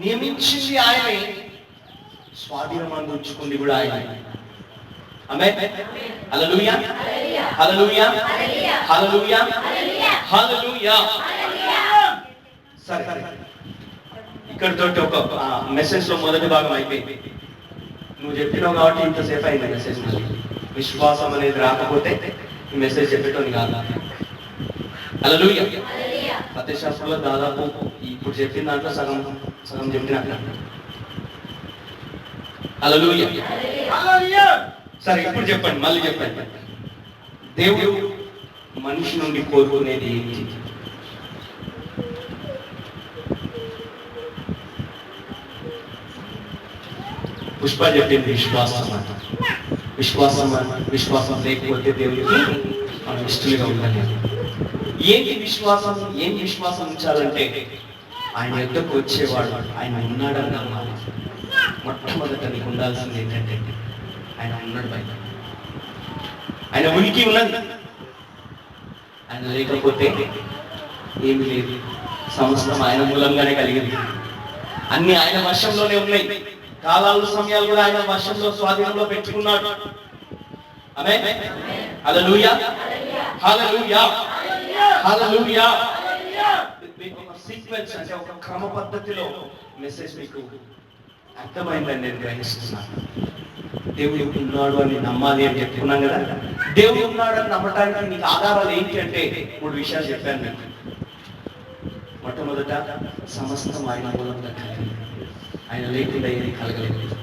నియమించింది ఆయనే, స్వాధీనం ఉంచుకుంది కూడా ఆయనే. ఆమేన్. హల్లెలూయా. హల్లెలూయా. హల్లెలూయా. హల్లెలూయా. సరే, ఇక్కడితోటి ఒక మెసేజ్ లో మొదటి భాగం అయిపోయింది. నువ్వు చెప్పినావు కాబట్టి ఇంతసేపు అయింది మెసేజ్. విశ్వాసం అనేది రాకపోతే ఈ మెసేజ్ చెప్పేటోని కాదు. హల్లెలూయా. సత్యశాస్త్రంలో దాదాపు ఇప్పుడు చెప్పిన దాంట్లో సగం చెప్పినట్టు. హల్లెలూయా. సరే, ఇప్పుడు చెప్పండి, మళ్ళీ చెప్పండి. దేవుడు మనిషి నుండి కోరుకునేది ఏంటి? పుష్ప చెప్పింది విశ్వాసం అంట. విశ్వాసం లేకపోతే దేవుడికి మనం ఇష్టలుగా ఉండలేదు. ఏంటి విశ్వాసం? ఏం విశ్వాసం ఉంచాలంటే ఆయన యొద్దకు వచ్చేవాడు ఆయన ఉన్నాడని నమ్మాలి. మొట్టమొదట నీకు ఉండాల్సింది ఏంటంటే ఆయన ఉన్నాడు, బయట ఆయన ఉనికి ఉన్నది. ఆయన లేకపోతే ఏమి లేదు, సమస్తం ఆయన మూలంగానే కలిగింది. అన్ని ఆయన వశంలోనే ఉన్నాయి. కాలాలు, సమయాలు కూడా ఆయన వశంలో, స్వాధీనంలో పెట్టుకున్నాడు. ఆమేన్. హల్లెలూయా. హల్లెలూయా. హల్లెలూయా. ఒక సీక్వెన్స్, అంటే ఒక క్రమ పద్ధతిలో మెసేజ్ మీకు అర్థమైందని నేను గ్రహిస్తున్నాను. దేవుడు ఉన్నాడు అని నమ్మాలి అని చెప్పుకున్నాం కదా. దేవుడు ఉన్నాడు అని నమ్మటానికి నీకు ఆధారాలు ఏంటి అంటే 3 విషయాలు చెప్పాను నేను. మొట్టమొదట సమస్తం ఆయన మూలంగా కలిగింది, ఆయన లేకుండా ఏది కలగలేదు.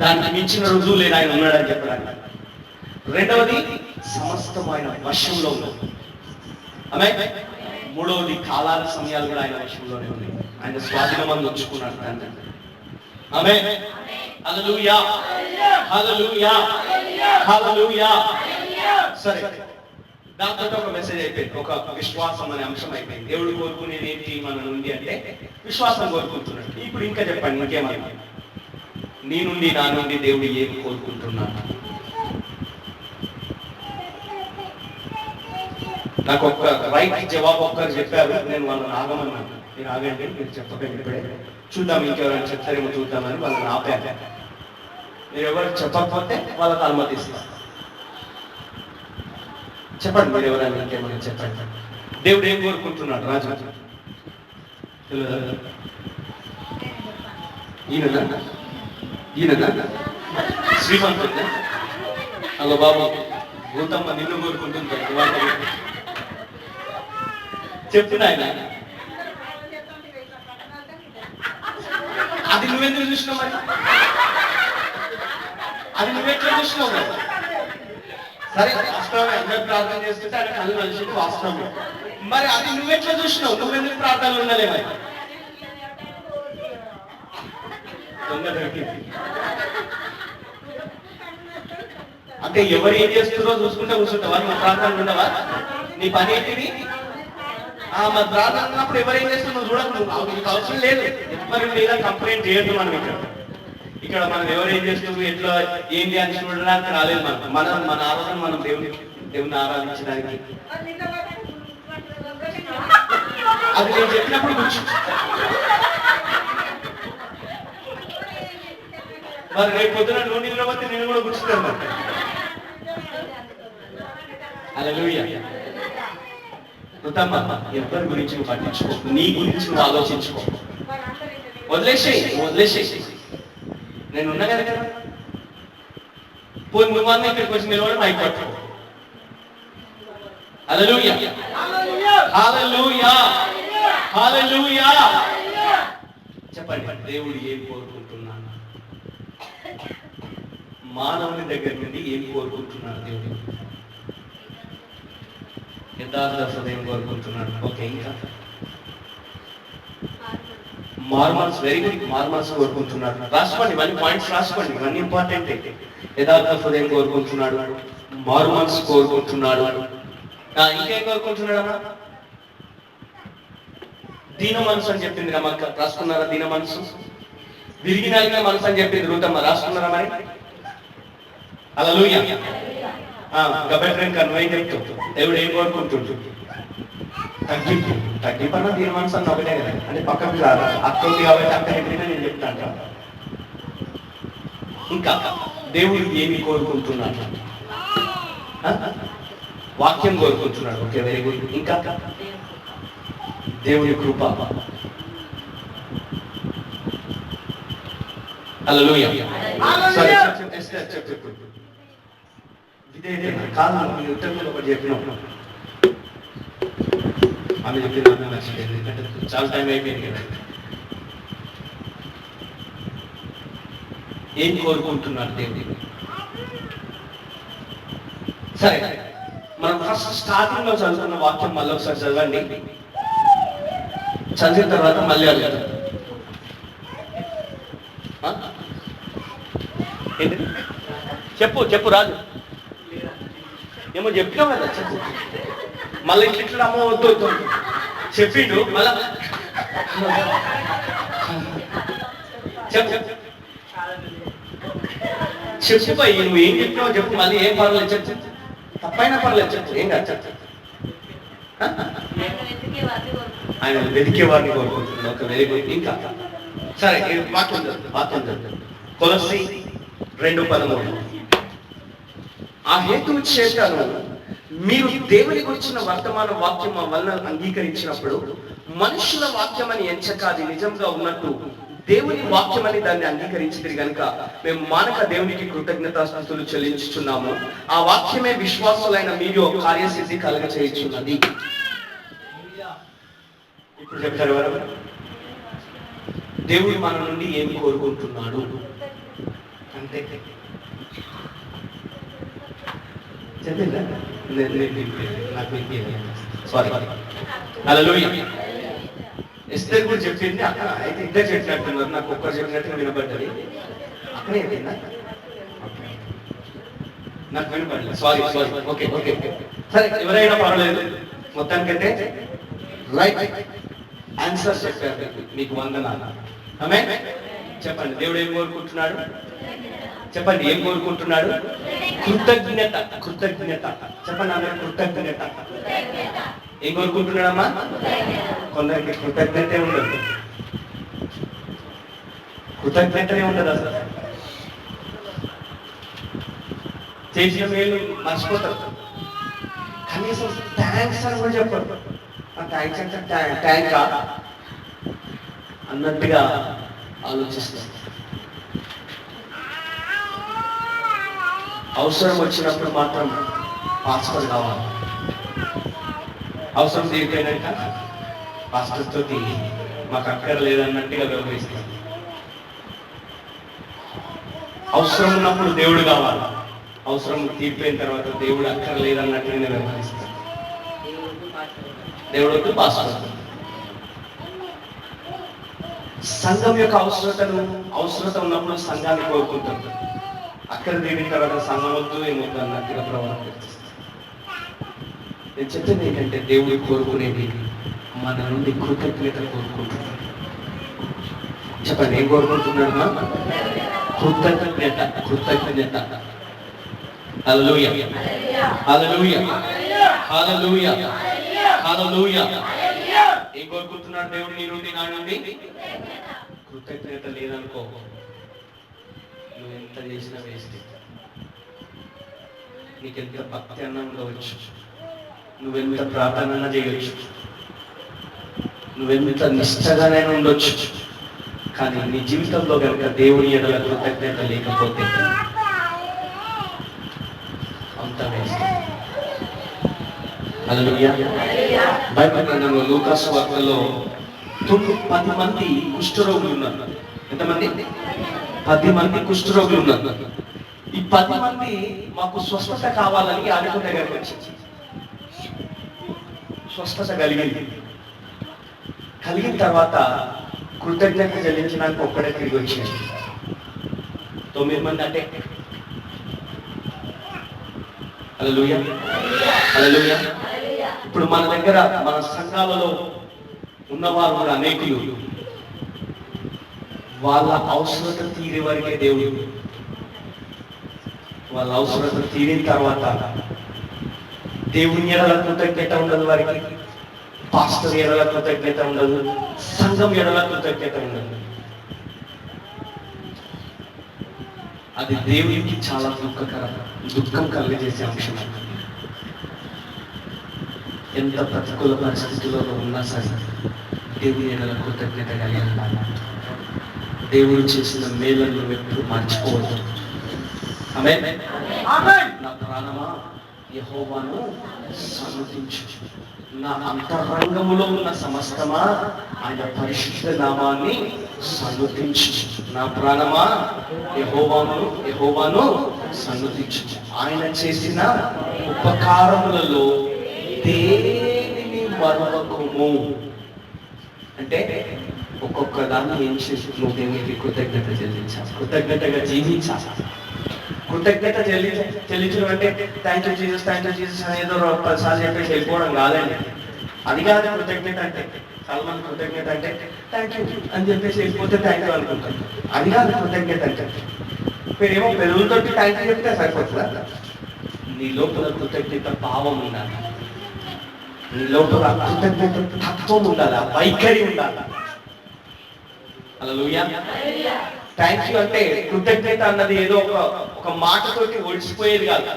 దానికి మించిన రుజువు లేదు ఆయన ఉన్నాడని చెప్పడానికి. రెండవది సమస్తం ఆయన వశంలో ఉన్నది. ఆమేన్. మూడవది కాలాల సమయాలు కూడా ఆయన వశంలోనే ఉన్నాయి. ఆయన స్వాధీనమందు ఉంచుకున్నాడు తండ్రి. ఆమేన్. హల్లెలూయా, హల్లెలూయా, హల్లెలూయా. సరే, దాంతో ఒక మెసేజ్ అయిపోయింది. ఒక విశ్వాసం అనే అంశం అయిపోయింది. దేవుడు కోరుకునేది ఏంటి మన నుండి అంటే విశ్వాసం కోరుకుంటున్నాడు. ఇప్పుడు ఇంకా చెప్పండి, ఇంకేమన్నా నీ నుండి నా నుండి దేవుడు ఏమి కోరుకుంటున్నాడు? నాకు ఒక్క రైట్ జవాబు ఒక్కరు చెప్పారు, నేను వాళ్ళని ఆగమన్నాను. మీరు ఆగండి, మీరు చెప్పకండి, ఇప్పుడే చూద్దాం ఇంకెవరైనా చెప్తారేమో చూద్దామని వాళ్ళని ఆపాను. మీరు ఎవరు చెప్పకపోతే వాళ్ళకి అనుమతిస్తారు. చెప్పండి, మీరు ఎవరైనా ఇంకేమైనా చెప్పండి. దేవుడు ఏం కోరుకుంటున్నాడు? రాజు ఈయన శ్రీమంతుడు. అలా బాబు భూతమ్మ నిన్ను కోరుకుంటుంది. చెప్తున్నా ఆయన. అది నువ్వెందుకు చూసినావు? మరి అది నువ్వెట్లా చూసినావు? కదా సరే, వాస్తవమే, అందరూ ప్రార్థన చేస్తుంటే ఆయన కళ్ళు కలిసి వాస్తవమే. మరి అది నువ్వెట్లా చూసినావు? నువ్వెందుకు ప్రార్థనలు ఉండలే? మరి అంటే ఎవరు ఏం చేస్తున్నారో చూసుకుంటే కూర్చుంటావా? మా ప్రార్థనలు ఉండవా? నీ పని ఏంటిది? మా ప్రార్థన ఉన్నప్పుడు ఎవరేం చేస్తున్నావు చూడకు. నీకు అవసరం లేదు. ఎవరి మీద కంప్లైంట్ చేయొద్దు. మనం ఇక్కడ మనం ఎవరేం చేస్తున్నాం, ఎట్లా ఏంటి అని చూడడానికి రాలేదు. మన ఆరాధన మనం దేవుని ఆరాధించడానికి. అది నేను చెప్పినప్పుడు కూర్చో. మరి రేపు పొద్దున నువ్వు నిలబడితే నేను కూడా కూర్చుంటాను. మరి హల్లెలూయా. వృతమ్మ, ఎవరి గురించి నువ్వు పట్టించుకో, నీ గురించి నువ్వు ఆలోచించుకో. వదిలేసేయి. నేను ఉన్నా కదా. పోయి నువ్వన్నా ఇక్కడికి వచ్చి నిలబడి మైక్ పట్టుకో. హల్లెలూయా, హల్లెలూయా, హల్లెలూయా. చెప్పండి, దేవుడు ఏం కోరుకుంటున్నాడు? మానవుని దగ్గర నుండి ఏం కోరుకుంటున్నాడు దేవుడు? యథార్థ హృదయం కోరుకుంటున్నాడు. ఓకే, ఇంకా మార్మల్స్, వెరీ గుడ్. మార్మల్స్ కోరుకుంటున్నాడు. రాసుకోండి, ఇవన్నీ పాయింట్స్ రాసుకోండి, ఇవన్నీ ఇంపార్టెంట్. యథార్థ హృదయం కోరుకుంటున్నాడు, మార్మల్స్ కోరుకుంటున్నాడు. ఇంకేం కోరుకుంటున్నాడు అన్న? దీన మనసు అని చెప్పింది రమక్క, రాసుకున్నారా? దీన మనసు, విరిగి నలిగిన మనసు అని చెప్పింది రూతమ్మ, రాసుకున్నారా? మరి హల్లెలూయా. గబెట్రెన్ కన్వై చెప్తూ దేవుడు ఏం కోరుకుంటుంటు? తగ్గిపన్నా దీని మనసు అన్న ఒకటే కదా. అంటే పక్కకు రాదు, అక్కంది కాబట్టి అక్క ఎప్పుడైనా నేను చెప్తాను. ఇంకా దేవుడు ఏమి కోరుకుంటున్నాడు? వాక్యం కోరుకుంటున్నాడు. Okay, very good. ఇంకా దేవుని కృప. హల్లెలూయా. సరే, చెప్పు. ఇదే కాదు, మీ ఉత్తరంలో ఒకటి చెప్పిన ఆమె చెప్పింది ఆమె నచ్చలేదు. ఎందుకంటే చాలా టైం అయిపోయింది కదా. ఏం కోరుకుంటున్నారు దేవుడు? సరే, మనం ఫస్ట్ స్టార్టింగ్ లో చదువుతున్న వాక్యం మళ్ళీ ఒకసారి చదవండి. చదివిన తర్వాత మళ్ళీ అడుగుతాం. చెప్పు రాజు. ఏమో చెప్పినావు కదా, చెప్పు. మళ్ళీ ఇట్లా అమ్మ వద్దు చెప్పిండు. మళ్ళా చెప్పు పోయి నువ్వు ఏం చెప్పినావు చెప్పు. మళ్ళీ ఏం పర్వాలేదు చెప్పు, తప్పైనా పర్లేదు చెప్పు, ఏం కాదు చెప్పు. ఆయన వెతికే వారిని కోరుకుంటున్నాడు. ఒక వెరీ గుడ్. ఇంకా సరే, వాక్యం కొలస్సీ 2:13. ఆ హేతువు చేతను మీరు దేవుని గురించిన వర్తమాన వాక్యం వలన అంగీకరించినప్పుడు మనుషుల వాక్యం అని ఎంచక అది నిజంగా ఉన్నట్టు దేవుని వాక్యం అని దాన్ని అంగీకరించింది కనుక మేము మానక దేవునికి కృతజ్ఞతాస్తుతులు చెల్లించుచున్నాము. ఆ వాక్యమే విశ్వాసులైన మీరు కార్యసిద్ధి కలగ చేయుచున్నది. ఇప్పుడు చెప్తారు ఎవరు? దేవుడు మన నుండి ఏం కోరుకుంటున్నాడు అంతే. చెప్పిందా? నాకు సారీ. హల్లెలూయా. ఎస్తేర్ కూడా చెప్పింది అక్కడ. అయితే ఇద్దరు చెప్పినట్టున్నారు, నాకు ఒక్కరు చెప్పినట్టుగా వినబడ్డది. అక్కడే చెప్పిందా? నాకు వినపడలేదు. సారీ. ఓకే ఓకే సరే, ఎవరైనా పర్వాలేదు. మొత్తానికంటే రైట్ ఆన్సర్ చెప్పారు. మీకు వందనాలు. ఆమేన్. చెప్పండి, దేవుడు ఏం కోరుకుంటున్నాడు? చెప్పండి, ఏం కోరుకుంటున్నాడు? కృతజ్ఞత. కృతజ్ఞత చెప్పండి అందరూ. కృతజ్ఞత. ఏం కోరుకుంటున్నాడమ్మా? కొందరికి కృతజ్ఞతే ఉండదు. కృతజ్ఞతనే ఉండదు అసలు. చేసిన మేలు మర్చిపోతారు. కనీసం థ్యాంక్స్ అని కూడా చెప్పరు. థ్యాంక్స్ అంటే ట్యాంకా అన్నట్టుగా ఆలోచిస్తారు. అవసరం వచ్చినప్పుడు మాత్రం పాస్టర్ కావాలి. అవసరం తీరిపోయినాక పాస్టర్ తోటి మాకు అక్కడ లేదన్నట్టుగా వ్యవహరిస్తాం. అవసరం ఉన్నప్పుడు దేవుడు కావాలి, అవసరం తీరిపోయిన తర్వాత దేవుడు అక్కడ లేదన్నట్టుగానే వ్యవహరిస్తాం. దేవుడు పాస్టర్. సంఘం యొక్క అవసరత ఉన్నప్పుడు సంఘాన్ని కోరుకుంటాం. అక్కడ తీరిన తర్వాత సంఘం వద్దు ఏమొద్దు అన్నట్టుగా ప్రవర్తిస్తాం. నేను చెప్పింది ఏంటంటే, దేవుడు కోరుకునేది మన నుండి కృతజ్ఞత కోరుకుంటున్నాడు. చెప్పండి, ఏం కోరుకుంటున్నాడు? కృతజ్ఞత. కృతజ్ఞత. హల్లెలూయా. హల్లెలూయా. హల్లెలూయా. హల్లెలూయా. ఏం కోరుకుంటున్నాడు దేవుడు నీ నుండి, నా నుండి? కృతజ్ఞత లేదనుకో, నువ్వు ఎంత చేసినా వేస్ట్. నీకెంత భక్తి అన్న ఉండవచ్చు, నువ్వెంత ప్రార్థన చేయవచ్చు, నువ్వెంత నిష్టగానైనా ఉండొచ్చు, కానీ నీ జీవితంలో కనుక దేవుని ఎడల కృతజ్ఞత లేకపోతే అంత వేస్ట్. హల్లెలూయా. బైబిల్ గ్రంథంలో లూకా సువార్తలో 10 మంది కుష్ఠరోగులు ఉన్నారు. ఎంతమంది? 10 మంది కుష్ఠరోగులు ఉన్నారు. ఈ 10 మంది మాకు స్వస్థత కావాలని యాజకుడి దగ్గరికి వచ్చి స్వస్థత కలిగిన తర్వాత కృతజ్ఞత చెల్లించడానికి ఒక్కడే తిరిగి వచ్చాడు. 9 మంది అంటే హల్లెలూయా. హల్లెలూయా. ఇప్పుడు మన దగ్గర మన సంఘాలలో ఉన్నవారు కూడా అనేకులు వాళ్ళ అవసరత తీరే వరకే దేవుడు. వాళ్ళ అవసరత తీరిన తర్వాత దేవుని ఎడల కృతజ్ఞత ఉండదు వారికి, పాస్టర్ ఎడల కృతజ్ఞత ఉండదు, సంఘం ఎడల కృతజ్ఞత ఉండదు. అది దేవునికి చాలా దుఃఖం కలిగజేసే అంశం. ఎంత ప్రతికూల పరిస్థితులలో ఉన్నా సరే దేవుని ఎడల కృతజ్ఞత కలిగి ఉండాలి. దేవుడు చేసిన మేలను ఎప్పుడు మర్చిపోవద్దు. ఆమేన్. నా ప్రాణమా యెహోవాను సన్నుతించు, నా అంతరంగములో ఉన్న సమస్తమా ఆయన పరిశుద్ధ నామాన్ని సన్నుతించు. నా ప్రాణమా యెహోవాను సన్నుతించు. ఆయన చేసిన ఉపకారములలో దేనిని మరవకుము. అంటే ఒక్కొక్క దాన్ని ఏం చేసి నువ్వు దేవునికి కృతజ్ఞత చెల్లించాలి, కృతజ్ఞతగా జీవించాలి. కృతజ్ఞత చెల్లించడం అంటే థ్యాంక్ యూ జీసస్ అనేదో 10 సార్లు చెప్పేసి వెళ్ళిపోవడం కాదండి. అది కాదు కృతజ్ఞత అంటే. చాలా మంది కృతజ్ఞత అంటే థ్యాంక్ యూ అని చెప్పేసి వెళ్ళిపోతే థ్యాంక్ యూ అనుకుంటారు. అది కాదు కృతజ్ఞత అంటే. మీరేమో పెరుగులతో థ్యాంక్ యూ చెప్తే సరిపోతుందా? నీ లోపల కృతజ్ఞత భావం ఉండాలి, నీ లోపల కృతజ్ఞత తత్వం ఉండాలి, వైఖరి ఉండాలి. హల్లెలూయా. థ్యాంక్ యూ అంటే కృతజ్ఞత అన్నది ఏదో ఒక మాటతోటి ఒడిసిపోయేది కాదు,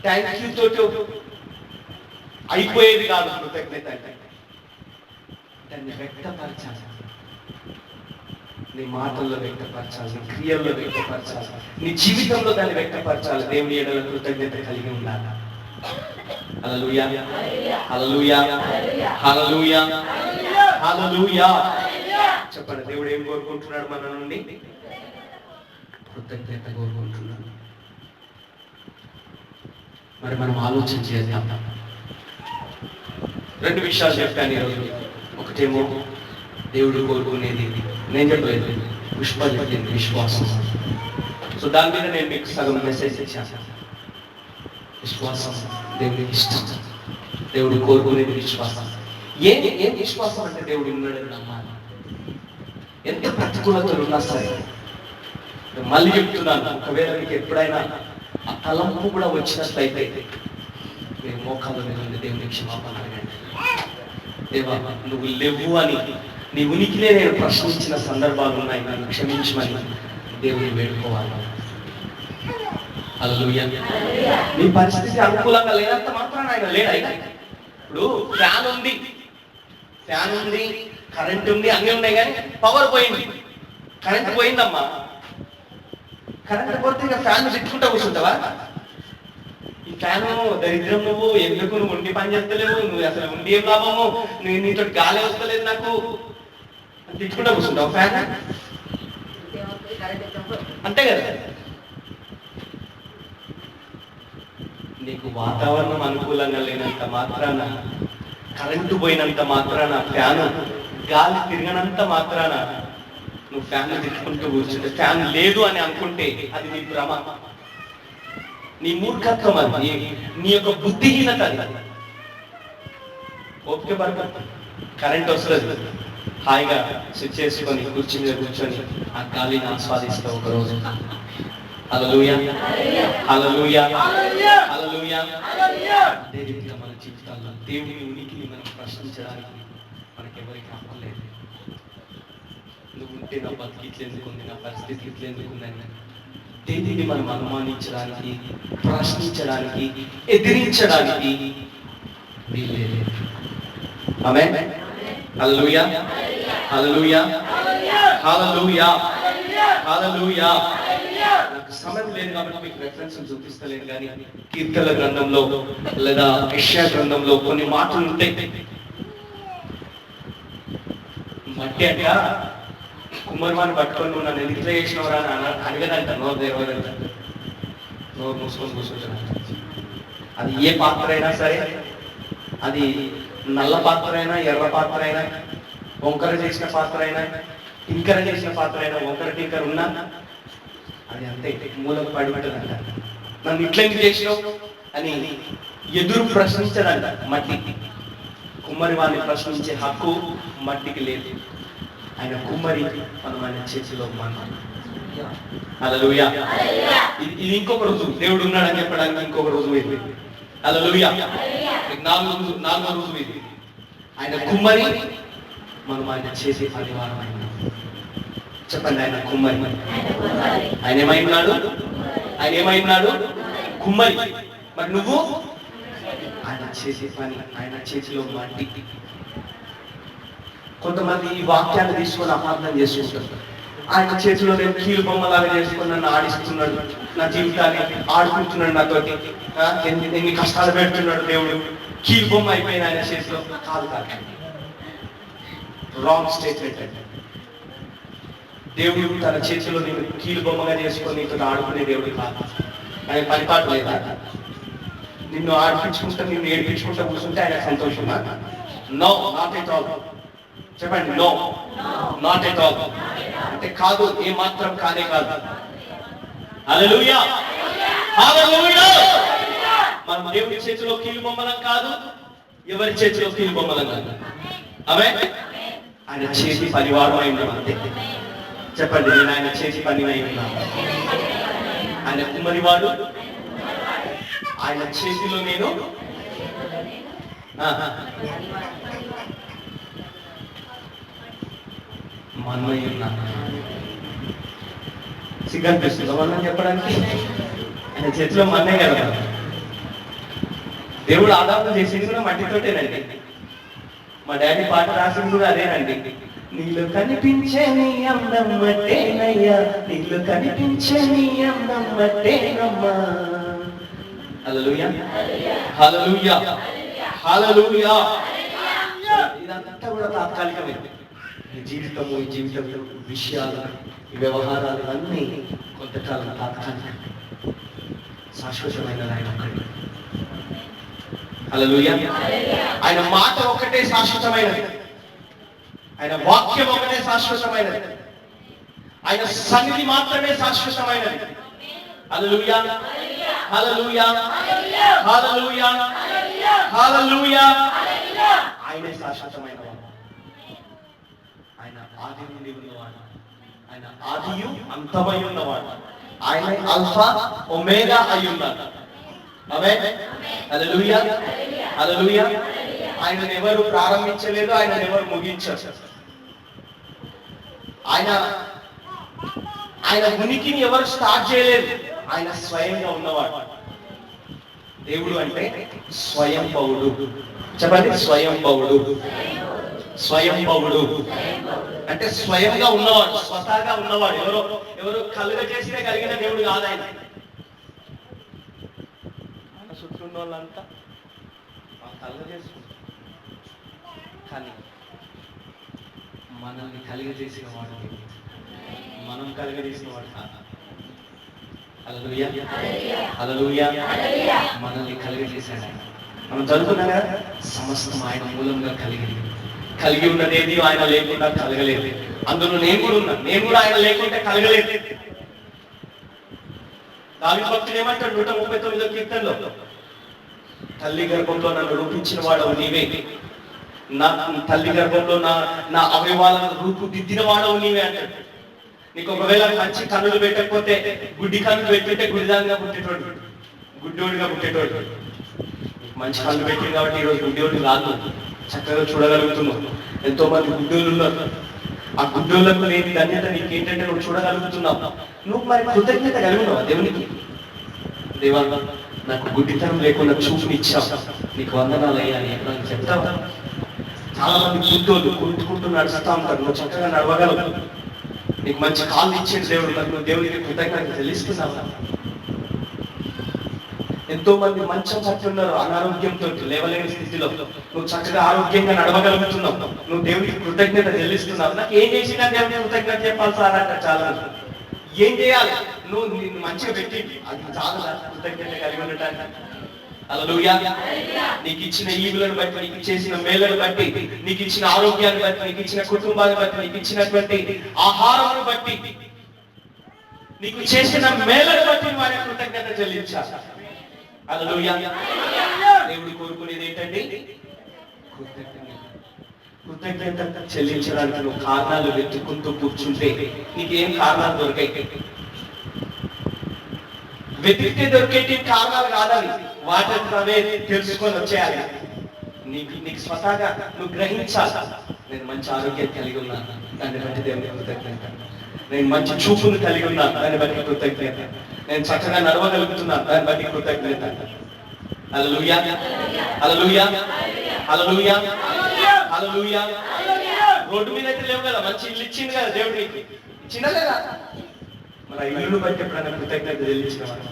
థ్యాంక్ యూ తోటి అయిపోయేది కాదు. కృతజ్ఞత అంటే దాన్ని వ్యక్తపరచాలి, నీ మాటల్లో వ్యక్తపరచాలి, నీ క్రియల్లో వ్యక్తపరచాలి, నీ జీవితంలో దాన్ని వ్యక్తపరచాలి. దేవుని ఎడల కృతజ్ఞత కలిగి ఉండాలి. హల్లెలూయా, హల్లెలూయా, హల్లెలూయా, హల్లెలూయా. చెప్పండి, దేవుడు ఏం కోరుకుంటున్నాడు మన నుండి? కృతజ్ఞత కోరుకుంటున్నాడు. మరి మనం ఆలోచన చేద్దాం. రెండు విషయాలు చెప్పాను ఈరోజు. ఒకటేమో దేవుడు కోరుకునేది, నేను చెప్పలేదు, పుష్ప చెప్పింది విశ్వాసం. సో దాని మీద నేను మీకు సగం మెసేజ్ ఇచ్చాను. విశ్వాసం దేవుడికి ఇష్టం, దేవుడు కోరుకునేది విశ్వాసం. ఏం విశ్వాసం అంటే దేవుడు ఉన్నాడని నమ్మాలి. ఎంత ప్రతికూలతలు ఉన్నా సరే, మళ్ళీ చెప్తున్నాను, ఒకవేళ మీకు ఎప్పుడైనా ఆ తలంపు కూడా వచ్చినట్లయితే మీరు మోకాళ్ళ మీద ఉండి దేవుని క్షమాపణ అడగండి. దేవా, నువ్వు లేవు అని నీ ఉనికినే నేను ప్రశ్నించిన సందర్భాలు ఉన్నాయి, నన్ను క్షమించమని దేవుని వేడుకోవాలి. హల్లెలూయా. నీ పరిస్థితి అనుకూలంగా లేనంత మాత్రాన ఆయన లేడా? ఇప్పుడు ఫ్యాన్ ఉంది, కరెంట్ ఉంది, అన్నీ ఉన్నాయి, కానీ పవర్ పోయింది. కరెంట్ పోయిందమ్మా. కరెంట్ పోతే ఇక ఫ్యాన్ తిట్టుకుంటా కూర్చుంటావా? ఈ ఫ్యాను దరిద్రం, నువ్వు ఎందుకు, నువ్వు ఉండి పని చేస్తలేవు, నువ్వు అసలు ఉండి ఏం లాభము, నీతో గాలి వస్తలేదు నాకు తిట్టుకుంటా కూర్చుంటావు ఫ్యాన్? అంతే కదా. నీకు వాతావరణం అనుకూలంగా లేనంత మాత్రాన, కరెంటు పోయినంత మాత్రాన, ఫ్యాను గాలి తిరగనంత మాత్రాన నువ్వు ఫ్యాన్ తిట్టుకుంటూ కూర్చుంటే, ఫ్యాన్ లేదు అని అనుకుంటే అది నీ భ్రమ, నీ మూర్ఖత్వం, అది నీ యొక్క బుద్ధిహీనత. ఓకే, కరెంట్ వస్తుంది, హాయిగా స్విచ్ చేసుకొని కుర్చీ మీద కూర్చొని ఆ గాలిని ఆస్వాదిస్తావు ఒకరోజు. హల్లెలూయా, హల్లెలూయా, హల్లెలూయా. అదే రీతిగా మన జీవితాల్లో దేవుని ఉనికిని మనం ప్రశ్నించడానికి మనకెవరికి అవ్వలేదు. నువ్వు ఉంటే నా బతికి ఇట్లెందుకుంది, నా పరిస్థితి ఇట్లెందుకుందని దేవుని మనం అనుమానించడానికి, ప్రశ్నించడానికి, ఎదిరించడానికి వీల్లేదు. ఆమేన్. హల్లెలూయా, హల్లెలూయా, హల్లెలూయా, హల్లెలూయా. నాకు సమయం లేదు కాబట్టి మీకు రెఫరెన్స్ చూపిస్తలేదు, కానీ కీర్తనల గ్రంథంలో లేదా యెషయా గ్రంథంలో కొన్ని మాటలు ఉంటాయి. మట్టి అంట కుమ్మరివాన్ని పట్టుకొని నువ్వు నన్ను ఎందుకు చేసినవరా అని అడగదంట. నోరు మూసుకొని కూర్చుంటాను. అది ఏ పాత్ర అయినా సరే, అది నల్ల పాత్ర అయినా, ఎర్ర పాత్ర అయినా, వంకర చేసిన పాత్ర అయినా, టింకర చేసిన పాత్ర అయినా, వంకర టింకర ఉన్నా అది అంతే మూలకు పడి ఉంటుందంట. నన్ను ఇట్లెందుకు చేసినావు అని ఎదురు ప్రశ్నించదంట మట్టి. కుమ్మరి వారిని ప్రశ్నించే హక్కు మట్టికి లేదు. ఆయన కుమ్మరి, మనం ఆయన చేతిలో మనం. హల్లెలూయా. ఇది ఇంకొక రోజు, దేవుడు ఉన్నాడని చెప్పడానికి ఇంకొక రోజు ఇది. హల్లెలూయా. నాలుగో రోజు ఇది. ఆయన కుమ్మరి, మనం ఆయన చేసే పరివారం. ఆయన చెప్పండి, ఆయన కుమ్మరి. ఆయన ఏమైనాడు? ఆయన ఏమైనాడు? కుమ్మరి. మరి నువ్వు ఆయన చేసే పని, ఆయన చేతిలో మట్టి. కొంతమంది ఈ వాక్యాన్ని తీసుకొని అపార్థం చేసుకుంటారు. ఆయన చేతిలో నేను కీలు బొమ్మలాగా చేసుకుని నన్ను ఆడిస్తున్నాడు, నా జీవితాన్ని ఆడుకుంటున్నాడు, నాతోటి ఎన్ని కష్టాలు పెడుతున్నాడు దేవుడు, కీలు బొమ్మ అయిపోయింది ఆయన చేతిలో. కాదు కాదు, రాంగ్ స్టేట్మెంట్ అంటే. దేవుడు తన చేతిలో నేను కీలు బొమ్మగా చేసుకొని నీతో ఆడుకునే దేవుడు కాదు. ఆయన పరిపాటు లేదా? నిన్ను ఆడిపించుకుంటా, నిన్ను ఏడిపించుకుంటా కూర్చుంటే ఆయన సంతోషమా? No, not at all. చెప్పండి, నో, నాట్ ఎట్ ఆల్. అంటే కాదు, ఏ మాత్రం కానే కాదు. హల్లెలూయా, హల్లెలూయా. మనం దేవుడి చేతిలో కీలు బొమ్మలం కాదు, ఎవరి చేతిలో కీలు బొమ్మలం కాదు. ఆమేన్. ఆయన చేతి పనివాడు అయి ఉన్నాం అంతే. చెప్పండి, నేను ఆయన చేతి పని అయి ఉన్నాను. ఆయన కుమ్మరివాడు, ఆయన చేతిలో నేను మన్మై ఉన్నాను. సిగ్గనిపిస్తుందా మనం చెప్పడానికి? ఆయన చేతిలో మన్నే కదా. దేవుడు ఆదాము చేసింది కూడా మట్టితోటేనండి. మా డాడీ పాట రాసింది కూడా అదేనండి. నీళ్ళు కనిపించే నీ అందం మట్టేనయ్యా, నీళ్ళు కనిపించే నీ అందం మట్టేనమ్మా, హల్లెలూయా, హల్లెలూయా, హల్లెలూయా. ఇదంతా కూడా తాత్కాలికమే. ఈ జీవితము, ఈ జీవితం విషయాలు, ఈ వ్యవహారాలు అన్నీ కొంతకాలం తాత్కాలికం. శాశ్వతమైన ఆయన ఒక్కడే. హల్లెలూయా. ఆయన మాట ఒక్కటే శాశ్వతమైనది. ఆయన వాక్యం ఒకటే శాశ్వతమైనది. ఆయన సన్నిధి మాత్రమే శాశ్వతమైనది. హల్లెలూయా, హల్లెలూయా, హల్లెలూయా, హల్లెలూయా. ఆయనే శాశ్వతమైనవాడు. ఆయన ఆది నుండి ఉన్నవాడు. ఆయన ఆదియు అంతమై ఉన్నవాడు. ఆయన ఆల్ఫా ఒమేగా అయి ఉన్నాడు. ఆమేన్. హల్లెలూయా, హల్లెలూయా. ఆయనను ఎవరు ప్రారంభించలేదు, ఆయనను ఎవరు ముగించారు. ఆయన ఉనికిని ఎవరు స్టార్ట్ చేయలేదు. ఆయన స్వయంగా ఉన్నవాడు. దేవుడు అంటే స్వయంభవుడు. చెప్పండి, స్వయంభవుడు. స్వయంభవుడు అంటే స్వయంగా ఉన్నవాడు, స్వతహాగా ఉన్నవాడు. ఎవరు కలుగ చేసినే కలిగిన దేవుడు కాదు ఆయన. చుట్టూ ఉన్న వాళ్ళంతా కలుగ చేసుకుంటారు, కానీ మనల్ని కలిగజేసిన వాడు, మనం కలిగజేసిన వాడు కాదు. హల్లెలూయా, హల్లెలూయా. మనల్ని కలిగజేశాడు. మనం చదువుకున్నాం కదా, సమస్తం ఆయన మూలంగా కలిగి ఉన్నదేది ఆయన లేకుండా కలగలేదు. అందులో నేను కూడా ఉన్నా, నేను కూడా ఆయన లేకుంటే కలగలేదు. దావీదు భక్తుడు ఏమంటాడు 139వ కీర్తనలో, తల్లి గర్భంలో నన్ను రూపించిన వాడవు నీవే, నా తల్లి గర్భంలో నా అవయవాలను రూపుదిద్దిన వాడవు నీవే అంటాడు. నీకు ఒకవేళ మంచి కన్నులు పెట్టకపోతే, గుడ్డి కన్నులు పెట్టుంటే గుడిదానిగా పుట్టేటోడు, గుడ్డోడిగా పుట్టేటోడు. మంచి కన్ను పెట్టింది కాబట్టి ఈరోజు గుడ్డోడు కాదు, చక్కగా చూడగలుగుతున్నావు. ఎంతో మంది గుడ్డోళ్ళు ఉన్నారు. ఆ గుడ్డోళ్ళకు లేని ధన్యత నీకేంటంటే నువ్వు చూడగలుగుతున్నావు. నువ్వు మరి కృతజ్ఞత కలిగినావా దేవునికి? దేవా, నాకు గుడ్డితనం లేకుండా చూపునిచ్చావు, నీకు వందనాలయ్యా అని ఎప్పుడైనా చెప్తావా? చాలా మంది గుడ్డోళ్ళు గుర్తుకుంటూ నడుస్తూ ఉంటారు. నువ్వు చక్కగా నడవగలవు. నీకు మంచి కాళ్ళు ఇచ్చిన దేవుడు, మరి నువ్వు దేవునికి కృతజ్ఞత చెల్లిస్తున్నావా? ఎంతో మంది మంచం పట్టి ఉన్నారు, అనారోగ్యంతో లేవలేని స్థితిలో. నువ్వు చక్కగా ఆరోగ్యంగా నడవగలుగుతున్నావు, నువ్వు దేవుడికి కృతజ్ఞత చెల్లిస్తున్నావు. నాకు ఏం చేసినా దేవుడికి కృతజ్ఞత చెప్పాలి సార్ అంటే చాలా. ఏం చేయాలి? నువ్వు నిన్ను మంచిగా పెట్టి అది చాలా కృతజ్ఞత కలిగి ఉండటానికి. హల్లెలూయా. నీకు ఇచ్చిన ఈవులను బట్టి, నీకు చేసిన మేలను బట్టి, నీకు ఇచ్చిన ఆరోగ్యాన్ని బట్టి, నీకు ఇచ్చిన కుటుంబాన్ని బట్టి, నీకు ఇచ్చినటువంటి ఆహారాన్ని బట్టి, నీకు చేసిన మేలను బట్టి వారి కృతజ్ఞత చెల్లించాలి. హల్లెలూయా. దేవుడు కోరుకునేది ఏంటండి? కృతజ్ఞత చెల్లించడానికి నువ్వు కారణాలు వెతుక్కుంటూ కూర్చుంటే నీకేం కారణాలు దొరికాయి? వెతికితే దొరికేటి కారణాలు కాదని వాటిని తెలుసుకొని వచ్చేయాలి. నీకు స్వతహాగా నువ్వు గ్రహించాలి, నేను మంచి ఆరోగ్యం కలిగి ఉన్నాను, దాన్ని బట్టి దేవునికి కృతజ్ఞత. నేను మంచి చూపును కలిగి ఉన్నాను, దాన్ని బట్టి కృతజ్ఞత. నేను చక్కగా నడవగలుగుతున్నాను, దాన్ని బట్టి కృతజ్ఞత. హల్లెలూయా, హల్లెలూయా, హల్లెలూయా, హల్లెలూయా. రోడ్డు మీద అయితే లేవు కదా, మంచి ఇల్లు ఇచ్చింది కదా దేవుడు, నీకు ఇచ్చిందా లేదా? మరి ఆ ఇల్లును బట్టి ఎప్పుడైనా కృతజ్ఞత చెల్లించిన వాడు?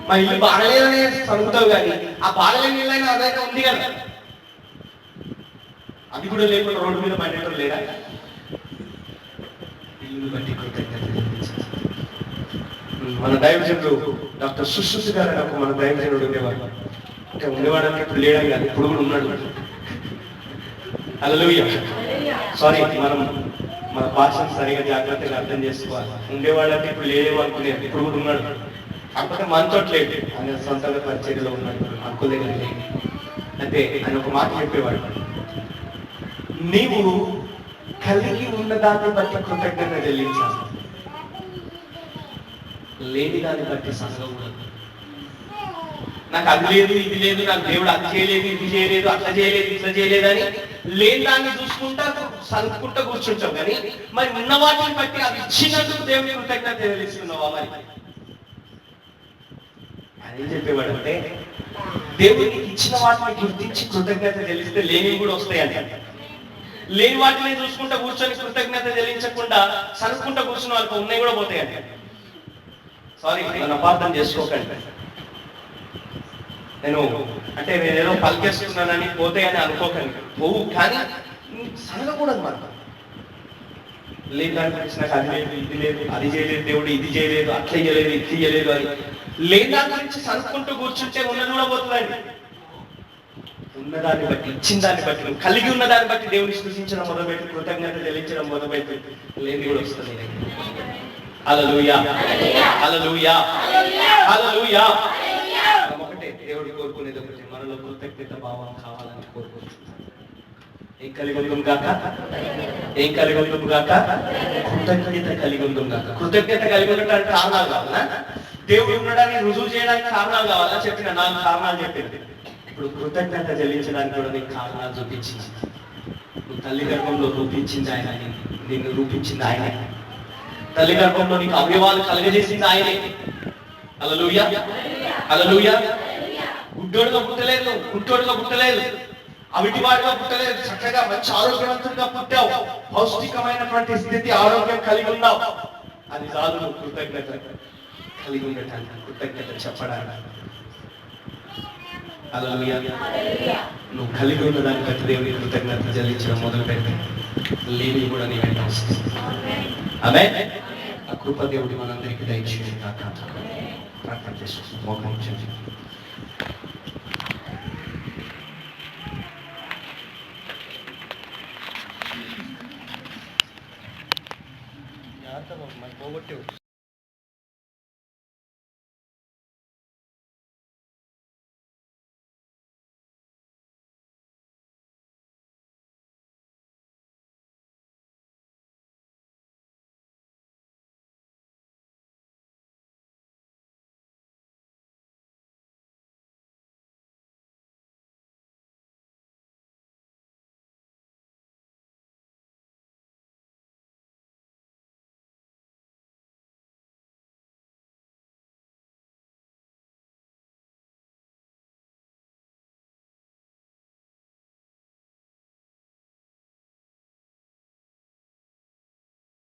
మా ఇల్లు బాగలేదనే చదువుతావు, కానీ ఆ బాగలేని ఇల్లైనా అదైతే ఉంది కదా, అది కూడా లేకుండా రోడ్డు మీద పడేటం లేదా? ఇల్లును బట్టి కృతజ్ఞత చెల్లించాలి. మన దైవజనుడు డాక్టర్ సుశ్రుతి గారు అని ఒక మన దైవజనుడు ఉండేవాడు. అంటే ఉండేవాడంటే ఇప్పుడు లేడం కాదు, ఇప్పుడు కూడా ఉన్నాడు. హల్లెలూయా. సారీ, మన భాషను సరిగా జాగ్రత్తగా అర్థం చేసుకోవాలి. ఉండేవాడంటే ఇప్పుడు లేడేమో అనుకునేది, ఇప్పుడు కూడా ఉన్నాడు. కాకపోతే మనతో లేదు, ఆయన సొంతంగా పరిచర్యలో ఉన్నాడు, అంకుల్ దగ్గర లేదు. అయితే ఆయన ఒక మాట చెప్పేవాడు, నీవు కలిగి ఉన్న దాన్ని బట్టి కృతజ్ఞత చెల్లించాలి, లేని దాన్ని బట్టి సనగకూడదు. నాకు అది లేదు, ఇది లేదు, నాకు దేవుడు అది చేయలేదు, ఇది చేయలేదు, అట్లా చేయలేదు, ఇట్లా చేయలేదు అని లేని దాన్ని చూసుకుంటా సనుకుంటా కూర్చుంటాం. కానీ మరి ఉన్న వాటిని బట్టి అది ఇచ్చినందుకు దేవుని కృతజ్ఞత చెల్లిస్తున్నావా? మరి అని చెప్పేవాడు అంటే దేవుడికి ఇచ్చిన వాటిని గుర్తించి కృతజ్ఞత చెల్లిస్తే లేనివి కూడా వస్తాయండి. లేని వాటిని చూసుకుంటా కూర్చొని కృతజ్ఞత చెల్లించకుండా సనుకుంటా కూర్చున్న వాళ్ళకి ఉన్నాయి కూడా పోతాయండి. సారీ, నన్ను అపార్థం చేసుకోకండి. నేనేదో పలికేస్తున్నానని పోతే అని అనుకోకండి, పోవు. కానీ సనగకూడదు మనం. లేని దాని గురించి నాకు అది లేదు, ఇది లేదు, అది చేయలేదు దేవుడు, ఇది చేయలేదు, అట్లా చేయలేదు, ఇది చేయలేదు అని లేని దాని గురించి సనుక్కుంటూ కూర్చుంటే ఉన్నది కూడా పోతుందండి. ఉన్నదాన్ని బట్టి, ఇచ్చిన దాన్ని బట్టి, నువ్వు కలిగి ఉన్న దాన్ని బట్టి దేవుని స్థుతించడం మొదలుపెట్టి, కృతజ్ఞత చెల్లించడం మొదలుపెట్టి లేని కూడా వస్తుంది. హల్లెలూయా, హల్లెలూయా, హల్లెలూయా. మనం ఒకటే, దేవుడు కోరుకునేది ఒకటే, మనలో కృతజ్ఞత భావం కావాలని కోరుకుంటున్నాం. ఏం కలిగి ఉందాం గాక, ఏం కలిగి ఉందాం గాక, కృతజ్ఞత కలిగి ఉందాం గాక. కృతజ్ఞత కలిగి ఉండడానికి కారణాలు కావాలా? దేవుడు ఉండడానికి రుజువు చేయడానికి కారణాలు కావాలా? చెప్పిన 4 కారణాలు చెప్పింది. ఇప్పుడు కృతజ్ఞత చెల్లించడానికి కూడా నీకు కారణాలు చూపించింది. నువ్వు తల్లి గర్భంలో రూపించింది ఆయన, నిన్ను రూపించింది ఆయన. తల్లి గర్భంలో నీకు అవయవాలు కలుగజేసింది ఆయనే. హల్లెలూయా, హల్లెలూయా. గుడ్డోడుగా పుట్టలేదు, గుడ్డోడుగా పుట్టలేదు, అవిటివాడిగా పుట్టలేదు. చక్కగా మంచి ఆరోగ్యవంతుడిగా పుట్టావు. పౌష్టికమైనటువంటి స్థితి, ఆరోగ్యం కలిగి ఉన్నావు. అది చాలు నువ్వు కృతజ్ఞత కలిగి ఉండటానికి, కృతజ్ఞత చెప్పడానికి. హల్లెలూయా. నువ్వు కలిగి ఉన్న దాన్ని బట్టి దేవుని కృతజ్ఞత చెల్లించడం మొదలుపెట్టి లేని కూడా నీ వెంట వస్తుంది. ఆమేన్. ఆ కృప దేవుడి మనందరికీ దయచేయండి. ప్రార్థన చేసి మోకం చేయండి. పోగొట్టే